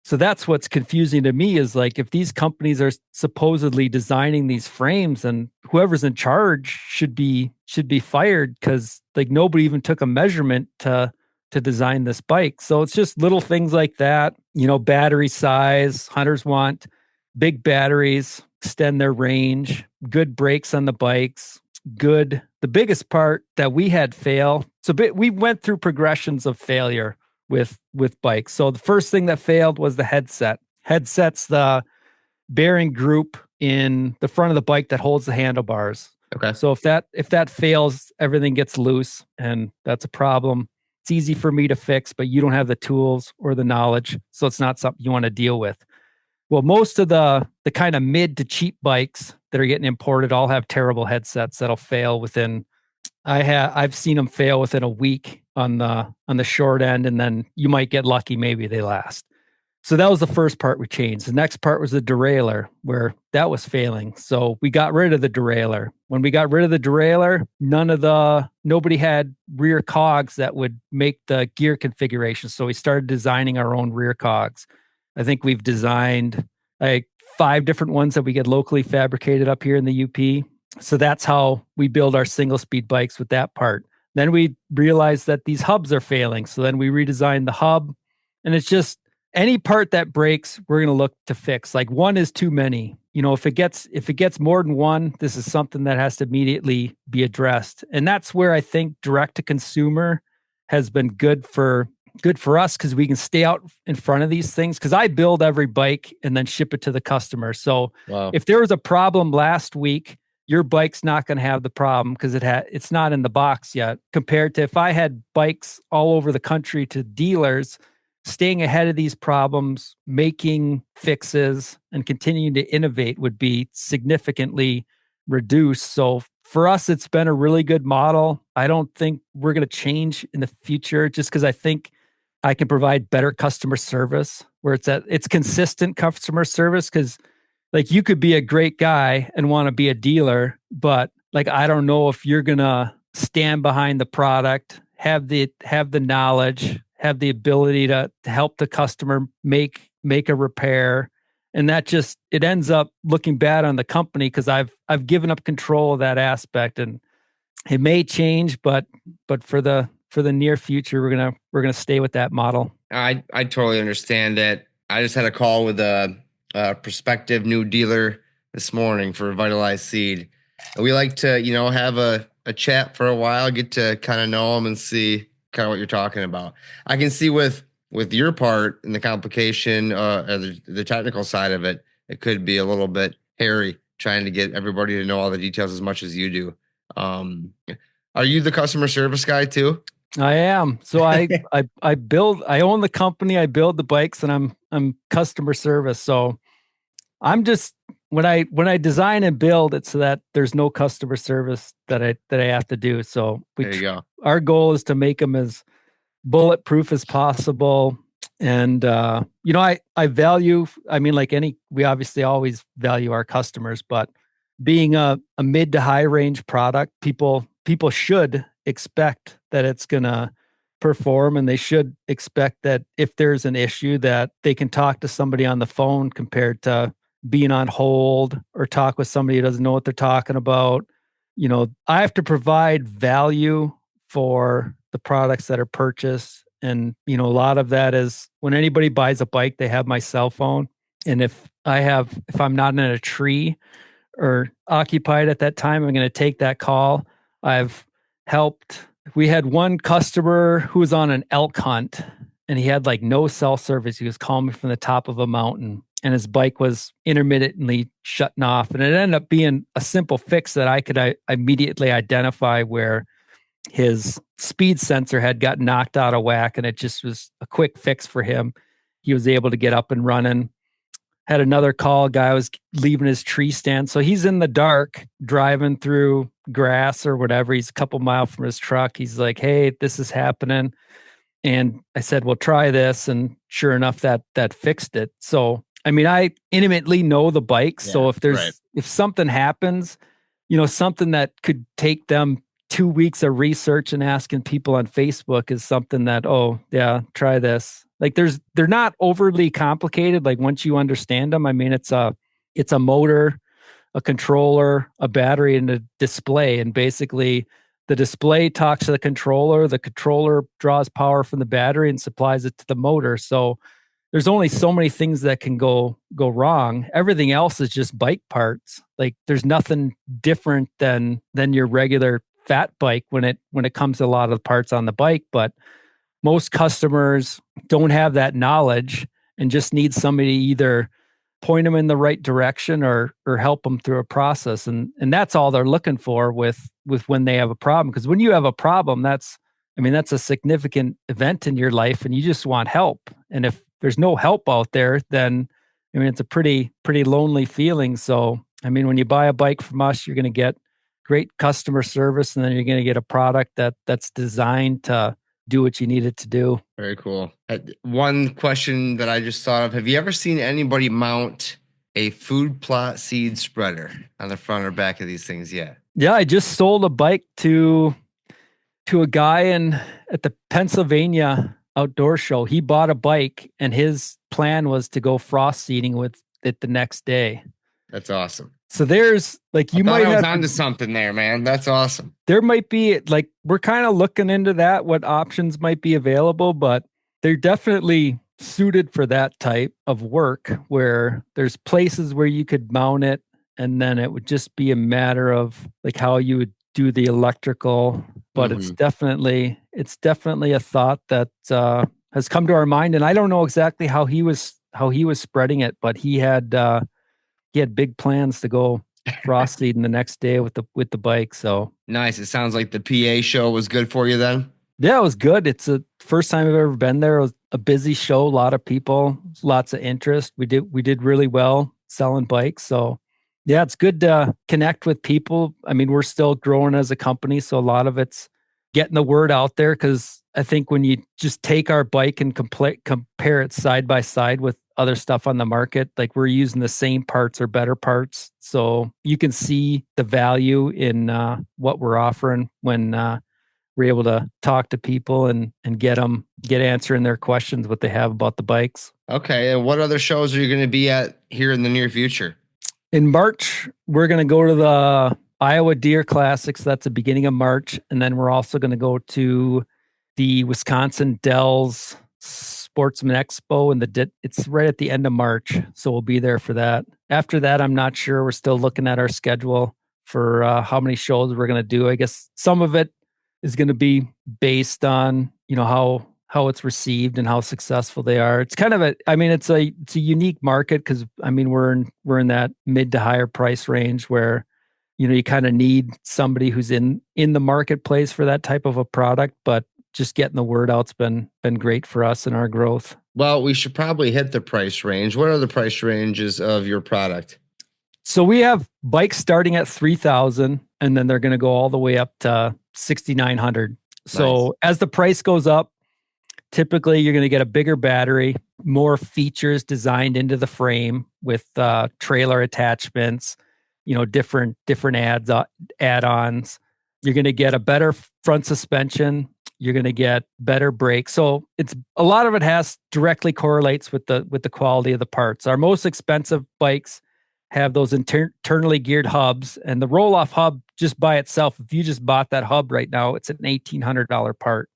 Speaker 4: So that's what's confusing to me is like if these companies are supposedly designing these frames, and whoever's in charge should be fired because like nobody even took a measurement to design this bike. So it's just little things like that. Battery size. Hunters want big batteries, extend their range, good brakes on the bikes, good. The biggest part that we had fail. So we went through progressions of failure with bikes. So the first thing that failed was the headset. Headset's the bearing group in the front of the bike that holds the handlebars.
Speaker 3: Okay.
Speaker 4: So if that fails, everything gets loose, and that's a problem. It's easy for me to fix, but you don't have the tools or the knowledge, so it's not something you want to deal with. Well, most of the kind of mid to cheap bikes that are getting imported all have terrible headsets that'll fail within. I've seen them fail within a week on the short end, and then you might get lucky, maybe they last. So that was the first part we changed. The next part was the derailleur, where that was failing. So we got rid of the derailleur. When we got rid of the derailleur, nobody had rear cogs that would make the gear configuration. So we started designing our own rear cogs. I think we've designed like 5 different ones that we get locally fabricated up here in the UP. So that's how we build our single speed bikes with that part. Then we realized that these hubs are failing. So then we redesigned the hub, and it's just any part that breaks, we're going to look to fix. Like one is too many. If it gets more than one, this is something that has to immediately be addressed. And that's where I think direct to consumer has been good for us, because we can stay out in front of these things. Because I build every bike and then ship it to the customer. So if there was a problem last week, your bike's not going to have the problem because it's not in the box yet. Compared to if I had bikes all over the country to dealers, staying ahead of these problems, making fixes, and continuing to innovate would be significantly reduced. So for us, it's been a really good model. I don't think we're going to change in the future, just because I think I can provide better customer service where it's consistent customer service. Because like you could be a great guy and want to be a dealer, but like I don't know if you're going to stand behind the product, have the knowledge, have the ability to help the customer make a repair. And that just, it ends up looking bad on the company, because I've given up control of that aspect. And it may change, but for the near future, we're gonna stay with that model.
Speaker 3: I totally understand that. I just had a call with a prospective new dealer this morning for Vitalized Seed. We like to, have a chat for a while, get to kind of know them and see kind of what you're talking about. I can see with your part in the complication, the technical side of it, it could be a little bit hairy trying to get everybody to know all the details as much as you do. Are you the customer service guy too?
Speaker 4: I am. So I own the company, I build the bikes, and I'm customer service. So I'm just, when I design and build, it's so that there's no customer service that I have to do. So
Speaker 3: there you go.
Speaker 4: Our goal is to make them as bulletproof as possible. And, I value, we obviously always value our customers, but being a mid to high range product, people should expect that it's going to perform, and they should expect that if there's an issue that they can talk to somebody on the phone, compared to being on hold or talk with somebody who doesn't know what they're talking about. I have to provide value for the products that are purchased. And, a lot of that is when anybody buys a bike, they have my cell phone. And if I'm not in a tree or occupied at that time, I'm going to take that call. We had one customer who was on an elk hunt, and he had like no cell service. He was calling me from the top of a mountain, and his bike was intermittently shutting off. And it ended up being a simple fix that I could immediately identify where his speed sensor had got knocked out of whack, and it just was a quick fix for him. He was able to get up and running. Had another call, guy was leaving his tree stand. So he's in the dark driving through grass or whatever. He's a couple miles from his truck. He's like, hey, this is happening. And I said, well, try this. And sure enough, that fixed it. So, I intimately know the bike. Yeah, so if something happens, something that could take them 2 weeks of research and asking people on Facebook is something that, oh yeah, try this. Like they're not overly complicated. Like once you understand them, it's a motor, a controller, a battery, and a display. And basically the display talks to the controller draws power from the battery and supplies it to the motor. So there's only so many things that can go wrong. Everything else is just bike parts. Like there's nothing different than your regular fat bike when it comes to a lot of parts on the bike. But most customers don't have that knowledge and just need somebody to either point them in the right direction or help them through a process. And that's all they're looking for with when they have a problem. Because when you have a problem, that's a significant event in your life, and you just want help. And if there's no help out there, then I mean, it's a pretty lonely feeling. So, I mean, when you buy a bike from us, you're going to get great customer service, and then you're going to get a product that's designed to do what you need it to do.
Speaker 3: Very cool. One question that I just thought of: have you ever seen anybody mount a food plot seed spreader on the front or back of these things yet?
Speaker 4: Yeah, I just sold a bike to a guy at the Pennsylvania outdoor show. He bought a bike, and his plan was to go frost seeding with it the next day.
Speaker 3: That's awesome.
Speaker 4: So there's like, you
Speaker 3: I
Speaker 4: might
Speaker 3: was
Speaker 4: have
Speaker 3: onto something there, man. That's awesome.
Speaker 4: There might be, like, we're kind of looking into that, what options might be available, but they're definitely suited for that type of work where there's places where you could mount it, and then it would just be a matter of like how you would do the electrical. But it's definitely a thought that has come to our mind, and I don't know exactly how he was spreading it, but he had big plans to go frost seeding the next day with the bike. So
Speaker 3: nice. It sounds like the PA show was good for you then.
Speaker 4: Yeah, it was good. It's the first time I've ever been there. It was a busy show, a lot of people, lots of interest. We did really well selling bikes. So yeah, it's good to connect with people. I mean, we're still growing as a company, so a lot of it's getting the word out there, because I think when you just take our bike and compare it side by side with other stuff on the market, like we're using the same parts or better parts. So you can see the value in what we're offering when we're able to talk to people and get answering their questions, what they have about the bikes.
Speaker 3: Okay. And what other shows are you going to be at here in the near future?
Speaker 4: In March, we're going to go to the Iowa Deer Classics. That's the beginning of March. And then we're also going to go to the Wisconsin Dells Sportsman Expo, and it's right at the end of March. So we'll be there for that. After that, I'm not sure. We're still looking at our schedule for how many shows we're going to do. I guess some of it is going to be based on, how it's received and how successful they are. It's kind of it's a unique market, because we're in that mid to higher price range where, you kind of need somebody who's in the marketplace for that type of a product. But just getting the word out's been great for us and our growth.
Speaker 3: Well, we should probably hit the price range. What are the price ranges of your product?
Speaker 4: So we have bikes starting at $3,000, and then they're going to go all the way up to $6,900. Nice. So as the price goes up, typically you're going to get a bigger battery, more features designed into the frame with trailer attachments, different add-ons. You're going to get a better front suspension. You're going to get better brakes. So it's a lot of it directly correlates with the quality of the parts. Our most expensive bikes have those internally geared hubs, and the roll-off hub just by itself, if you just bought that hub right now, it's an $1,800 part.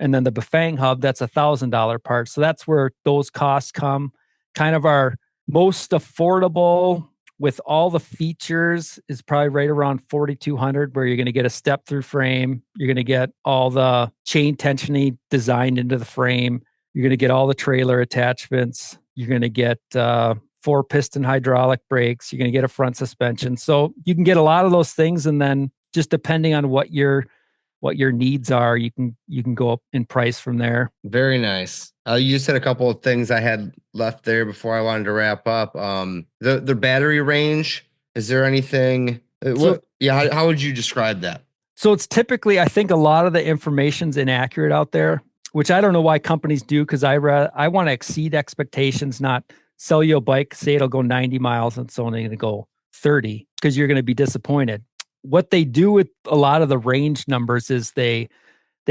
Speaker 4: And then the Bafang hub, that's $1,000 part. So that's where those costs come. Kind of our most affordable with all the features is probably right around $4,200, where you're going to get a step-through frame. You're going to get all the chain tensioning designed into the frame. You're going to get all the trailer attachments. You're going to get 4-piston hydraulic brakes. You're going to get a front suspension. So you can get a lot of those things, and then just depending on what your needs are, you can go up in price from there.
Speaker 3: Very nice. You just said a couple of things I had left there before I wanted to wrap up. The battery range, is there anything? How would you describe that?
Speaker 4: So it's typically, I think a lot of the information's inaccurate out there, which I don't know why companies do, because I want to exceed expectations, not sell you a bike, say it'll go 90 miles and it's only going to go 30, because you're going to be disappointed. What they do with a lot of the range numbers is they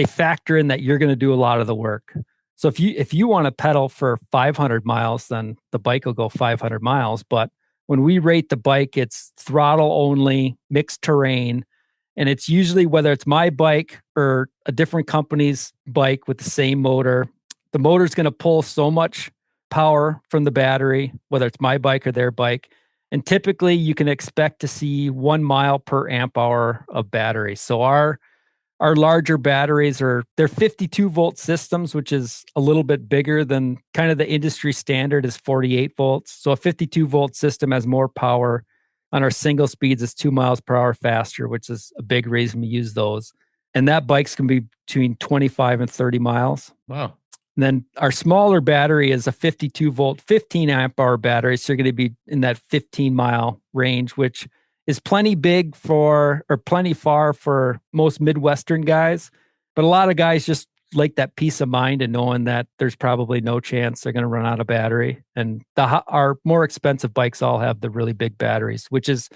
Speaker 4: factor in that you're going to do a lot of the work. So if you want to pedal for 500 miles, then the bike will go 500 miles. But when we rate the bike, it's throttle only, mixed terrain. And it's usually, whether it's my bike or a different company's bike with the same motor, the motor's going to pull so much power from the battery, whether it's my bike or their bike. And typically you can expect to see 1 mile per amp hour of battery. So our larger batteries they're 52 volt systems, which is a little bit bigger than kind of the industry standard is 48 volts. So a 52 volt system has more power. On our single speeds, it's 2 miles per hour faster, which is a big reason we use those. And that bikes can be between 25 and 30 miles.
Speaker 3: Wow.
Speaker 4: And then our smaller battery is a 52 volt, 15 amp hour battery. So you're going to be in that 15-mile range, which is plenty big for, or plenty far for most Midwestern guys. But a lot of guys just like that peace of mind and knowing that there's probably no chance they're going to run out of battery. And our more expensive bikes all have the really big batteries, which is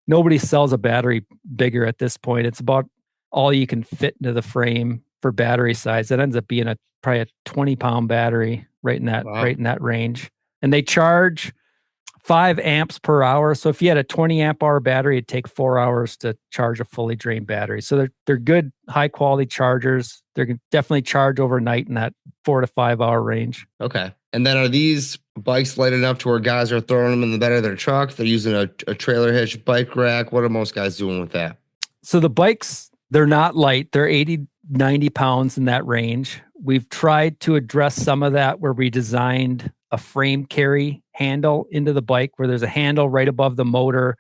Speaker 4: nobody sells a battery bigger at this point. It's about all you can fit into the frame for battery size. It ends up being probably a 20-pound battery right in that range. And they charge 5 amps per hour. So if you had a 20 amp hour battery, it'd take 4 hours to charge a fully drained battery. So they're good, high quality chargers. They're going to definitely charge overnight in that 4 to 5 hour range.
Speaker 3: Okay. And then are these bikes light enough to where guys are throwing them in the bed of their truck? They're using a trailer hitch bike rack. What are most guys doing with that?
Speaker 4: So the bikes, they're not light. They're 80, 90 pounds in that range. We've tried to address some of that where we designed a frame carry handle into the bike where there's a handle right above the motor,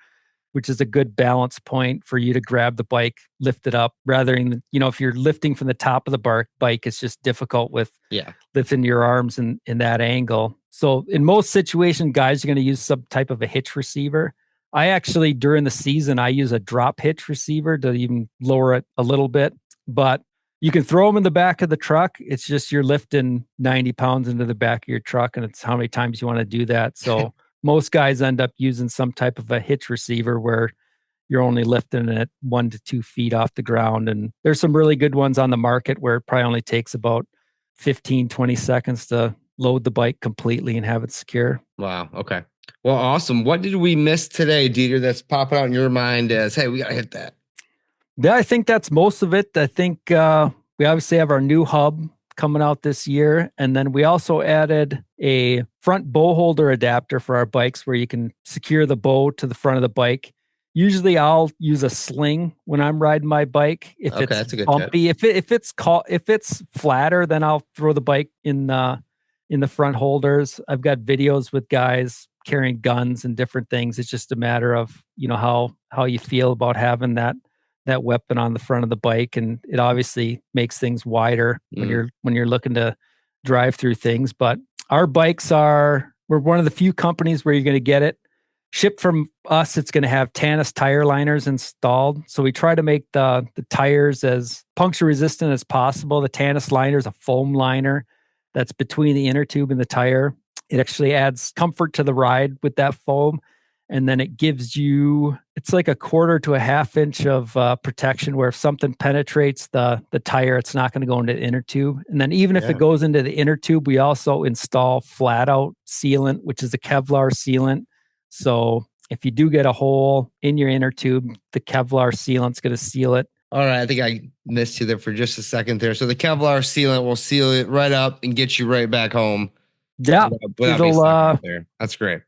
Speaker 4: which is a good balance point for you to grab the bike, lift it up rather than, if you're lifting from the top of the bike, it's just difficult with lifting your arms in that angle. So in most situations, guys are going to use some type of a hitch receiver. I actually, during the season, I use a drop hitch receiver to even lower it a little bit, but you can throw them in the back of the truck. It's just you're lifting 90 pounds into the back of your truck, and it's how many times you want to do that. So most guys end up using some type of a hitch receiver where you're only lifting it 1 to 2 feet off the ground. And there's some really good ones on the market where it probably only takes about 15, 20 seconds to load the bike completely and have it secure.
Speaker 3: Wow. Okay. Well, awesome. What did we miss today, Dieter, that's popping out in your mind as, hey, we got to hit that?
Speaker 4: Yeah, I think that's most of it. I think we obviously have our new hub coming out this year. And then we also added a front bow holder adapter for our bikes where you can secure the bow to the front of the bike. Usually I'll use a sling when I'm riding my bike. If it's bumpy, if it's flatter, then I'll throw the bike in the front holders. I've got videos with guys carrying guns and different things. It's just a matter of, how you feel about having that weapon on the front of the bike, and it obviously makes things wider when you're looking to drive through things. But our bikes we're one of the few companies where you're going to get it shipped from us. It's going to have Tannis tire liners installed, so we try to make the tires as puncture resistant as possible. The Tannis liner is a foam liner that's between the inner tube and the tire. It actually adds comfort to the ride with that foam. And then it gives you, it's like a 1/4 to a 1/2 inch of protection where if something penetrates the tire, it's not going to go into the inner tube. And then even if it goes into the inner tube, we also install flat out sealant, which is a Kevlar sealant. So if you do get a hole in your inner tube, the Kevlar sealant's going to seal it.
Speaker 3: All right. I think I missed you there for just a second there. So the Kevlar sealant will seal it right up and get you right back home.
Speaker 4: Yeah.
Speaker 3: Without being stuck out there. That's great.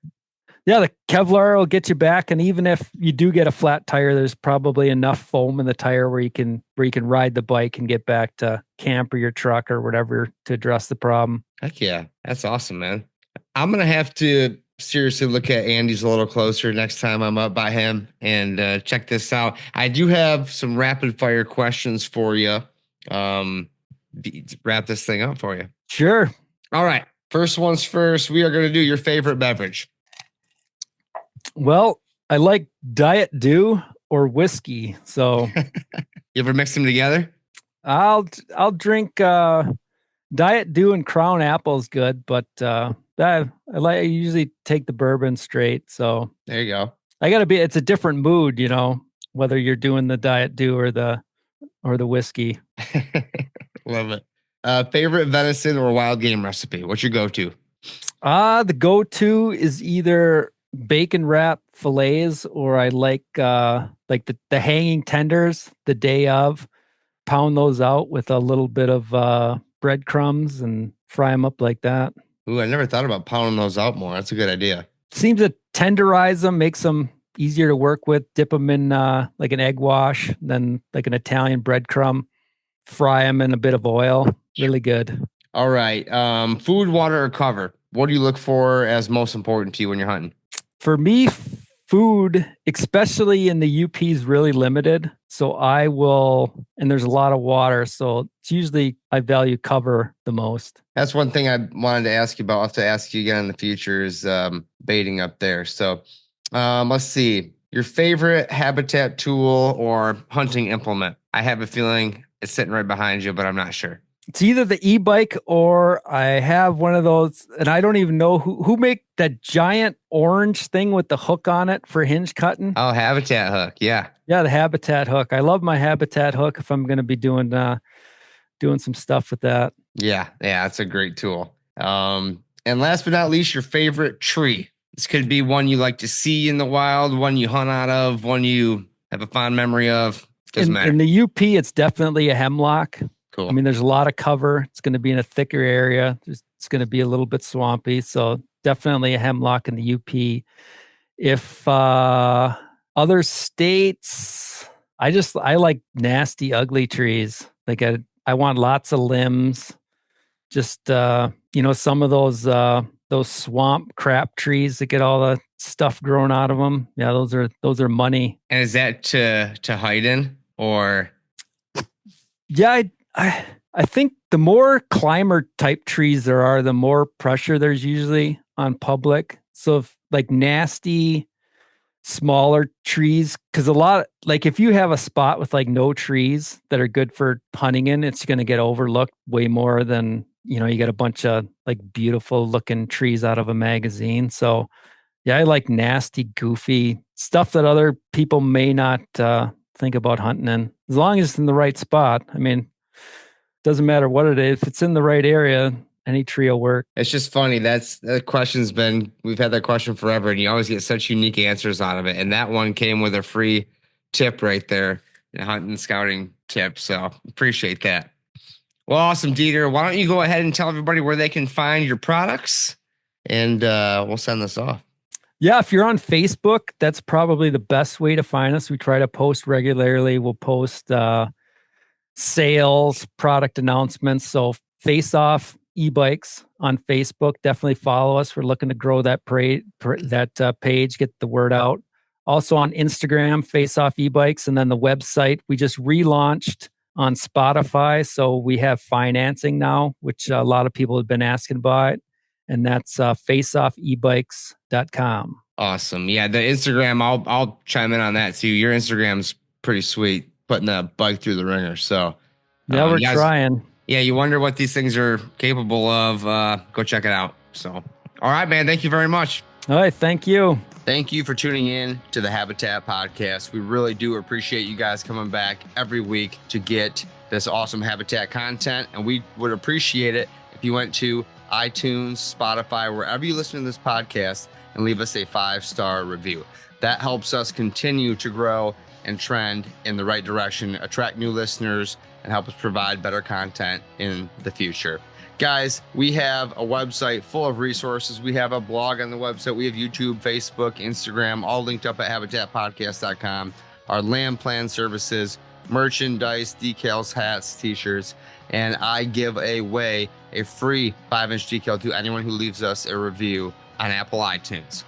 Speaker 4: Yeah, the Kevlar will get you back, and even if you do get a flat tire, there's probably enough foam in the tire where you can ride the bike and get back to camp or your truck or whatever to address the problem.
Speaker 3: Heck yeah, that's awesome, man. I'm gonna have to seriously look at Andy's a little closer next time I'm up by him and check this out. I do have some rapid fire questions for you. Wrap this thing up for you.
Speaker 4: Sure.
Speaker 3: All right. First one's first. We are going to do your favorite beverage.
Speaker 4: Well, I like Diet Dew or whiskey. So
Speaker 3: you ever mix them together?
Speaker 4: I'll drink Diet Dew and Crown Apple is good, but I usually take the bourbon straight. So
Speaker 3: there you go.
Speaker 4: It's a different mood, whether you're doing the Diet Dew or the whiskey.
Speaker 3: Love it. Favorite venison or wild game recipe? What's your go-to?
Speaker 4: The go-to is either bacon wrap fillets, or I like the hanging tenders the day of. Pound those out with a little bit of breadcrumbs and fry them up like that.
Speaker 3: Ooh, I never thought about pounding those out more. That's a good idea.
Speaker 4: Seems to tenderize them, makes them easier to work with. Dip them in like an egg wash, then like an Italian breadcrumb. Fry them in a bit of oil. Really good.
Speaker 3: All right. Food, water, or cover? What do you look for as most important to you when you're hunting?
Speaker 4: For me, food, especially in the UP, is really limited. So I will, and there's a lot of water. So it's usually I value cover the most.
Speaker 3: That's one thing I wanted to ask you about. I'll have to ask you again in the future is baiting up there. So let's see. Your favorite habitat tool or hunting implement? I have a feeling it's sitting right behind you, but I'm not sure.
Speaker 4: It's either the e-bike or I have one of those, and I don't even know who make that giant orange thing with the hook on it for hinge cutting.
Speaker 3: Oh, habitat hook. Yeah.
Speaker 4: Yeah, the habitat hook. I love my habitat hook if I'm going to be doing some stuff with that.
Speaker 3: Yeah, that's a great tool. And last but not least, your favorite tree. This could be one you like to see in the wild, one you hunt out of, one you have a fond memory of. Doesn't matter.
Speaker 4: In the UP, it's definitely a hemlock.
Speaker 3: Cool.
Speaker 4: I mean, there's a lot of cover. It's going to be in a thicker area. It's going to be a little bit swampy. So definitely a hemlock in the UP. If other states, I like nasty, ugly trees. Like I want lots of limbs. Just some of those swamp crap trees that get all the stuff growing out of them. Yeah, those are money.
Speaker 3: And is that to hide in or?
Speaker 4: Yeah, I think the more climber type trees there are, the more pressure there's usually on public. So if like nasty, smaller trees, because a lot, like if you have a spot with like no trees that are good for hunting in, it's going to get overlooked way more than, you get a bunch of like beautiful looking trees out of a magazine. So yeah, I like nasty, goofy stuff that other people may not think about hunting in, as long as it's in the right spot. I mean, doesn't matter what it is. If it's in the right area, any tree will work.
Speaker 3: It's just funny. We've had that question forever, and you always get such unique answers out of it. And that one came with a free tip right there, a hunting scouting tip. So appreciate that. Well, awesome, Dieter. Why don't you go ahead and tell everybody where they can find your products, and we'll send this off.
Speaker 4: Yeah, if you're on Facebook, that's probably the best way to find us. We try to post regularly. We'll post sales, product announcements. So Faceoff e-bikes on Facebook. Definitely follow us. We're looking to grow that page, get the word out. Also on Instagram, Faceoff e-bikes, and then the website. We just relaunched on Spotify, so we have financing now, which a lot of people have been asking about. And that's faceoffebikes.com.
Speaker 3: Awesome. Yeah, the Instagram, I'll chime in on that too. Your Instagram's pretty sweet, putting that bike through the ringer. So
Speaker 4: yeah, we're trying.
Speaker 3: Yeah, you wonder what these things are capable of. Go check it out. So, all right, man. Thank you very much.
Speaker 4: All right, thank you.
Speaker 3: Thank you for tuning in to the Habitat Podcast. We really do appreciate you guys coming back every week to get this awesome Habitat content. And we would appreciate it if you went to iTunes, Spotify, wherever you listen to this podcast, and leave us a 5-star review. That helps us continue to grow and trend in the right direction, attract new listeners, and help us provide better content in the future. Guys, we have a website full of resources. We have a blog on the website. We have YouTube, Facebook, Instagram, all linked up at habitatpodcast.com. Our land plan services, merchandise, decals, hats, t-shirts, and I give away a free 5-inch decal to anyone who leaves us a review on Apple iTunes.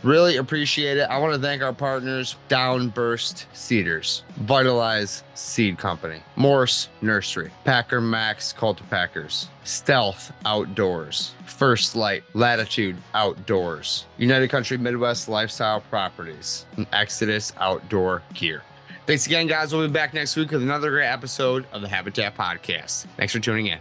Speaker 3: Really appreciate it. I want to thank our partners, Downburst Cedars, Vitalize Seed Company, Morse Nursery, Packer Max Cultipackers, Stealth Outdoors, First Light Latitude Outdoors, United Country Midwest Lifestyle Properties, and Exodus Outdoor Gear. Thanks again, guys. We'll be back next week with another great episode of the Habitat Podcast. Thanks for tuning in.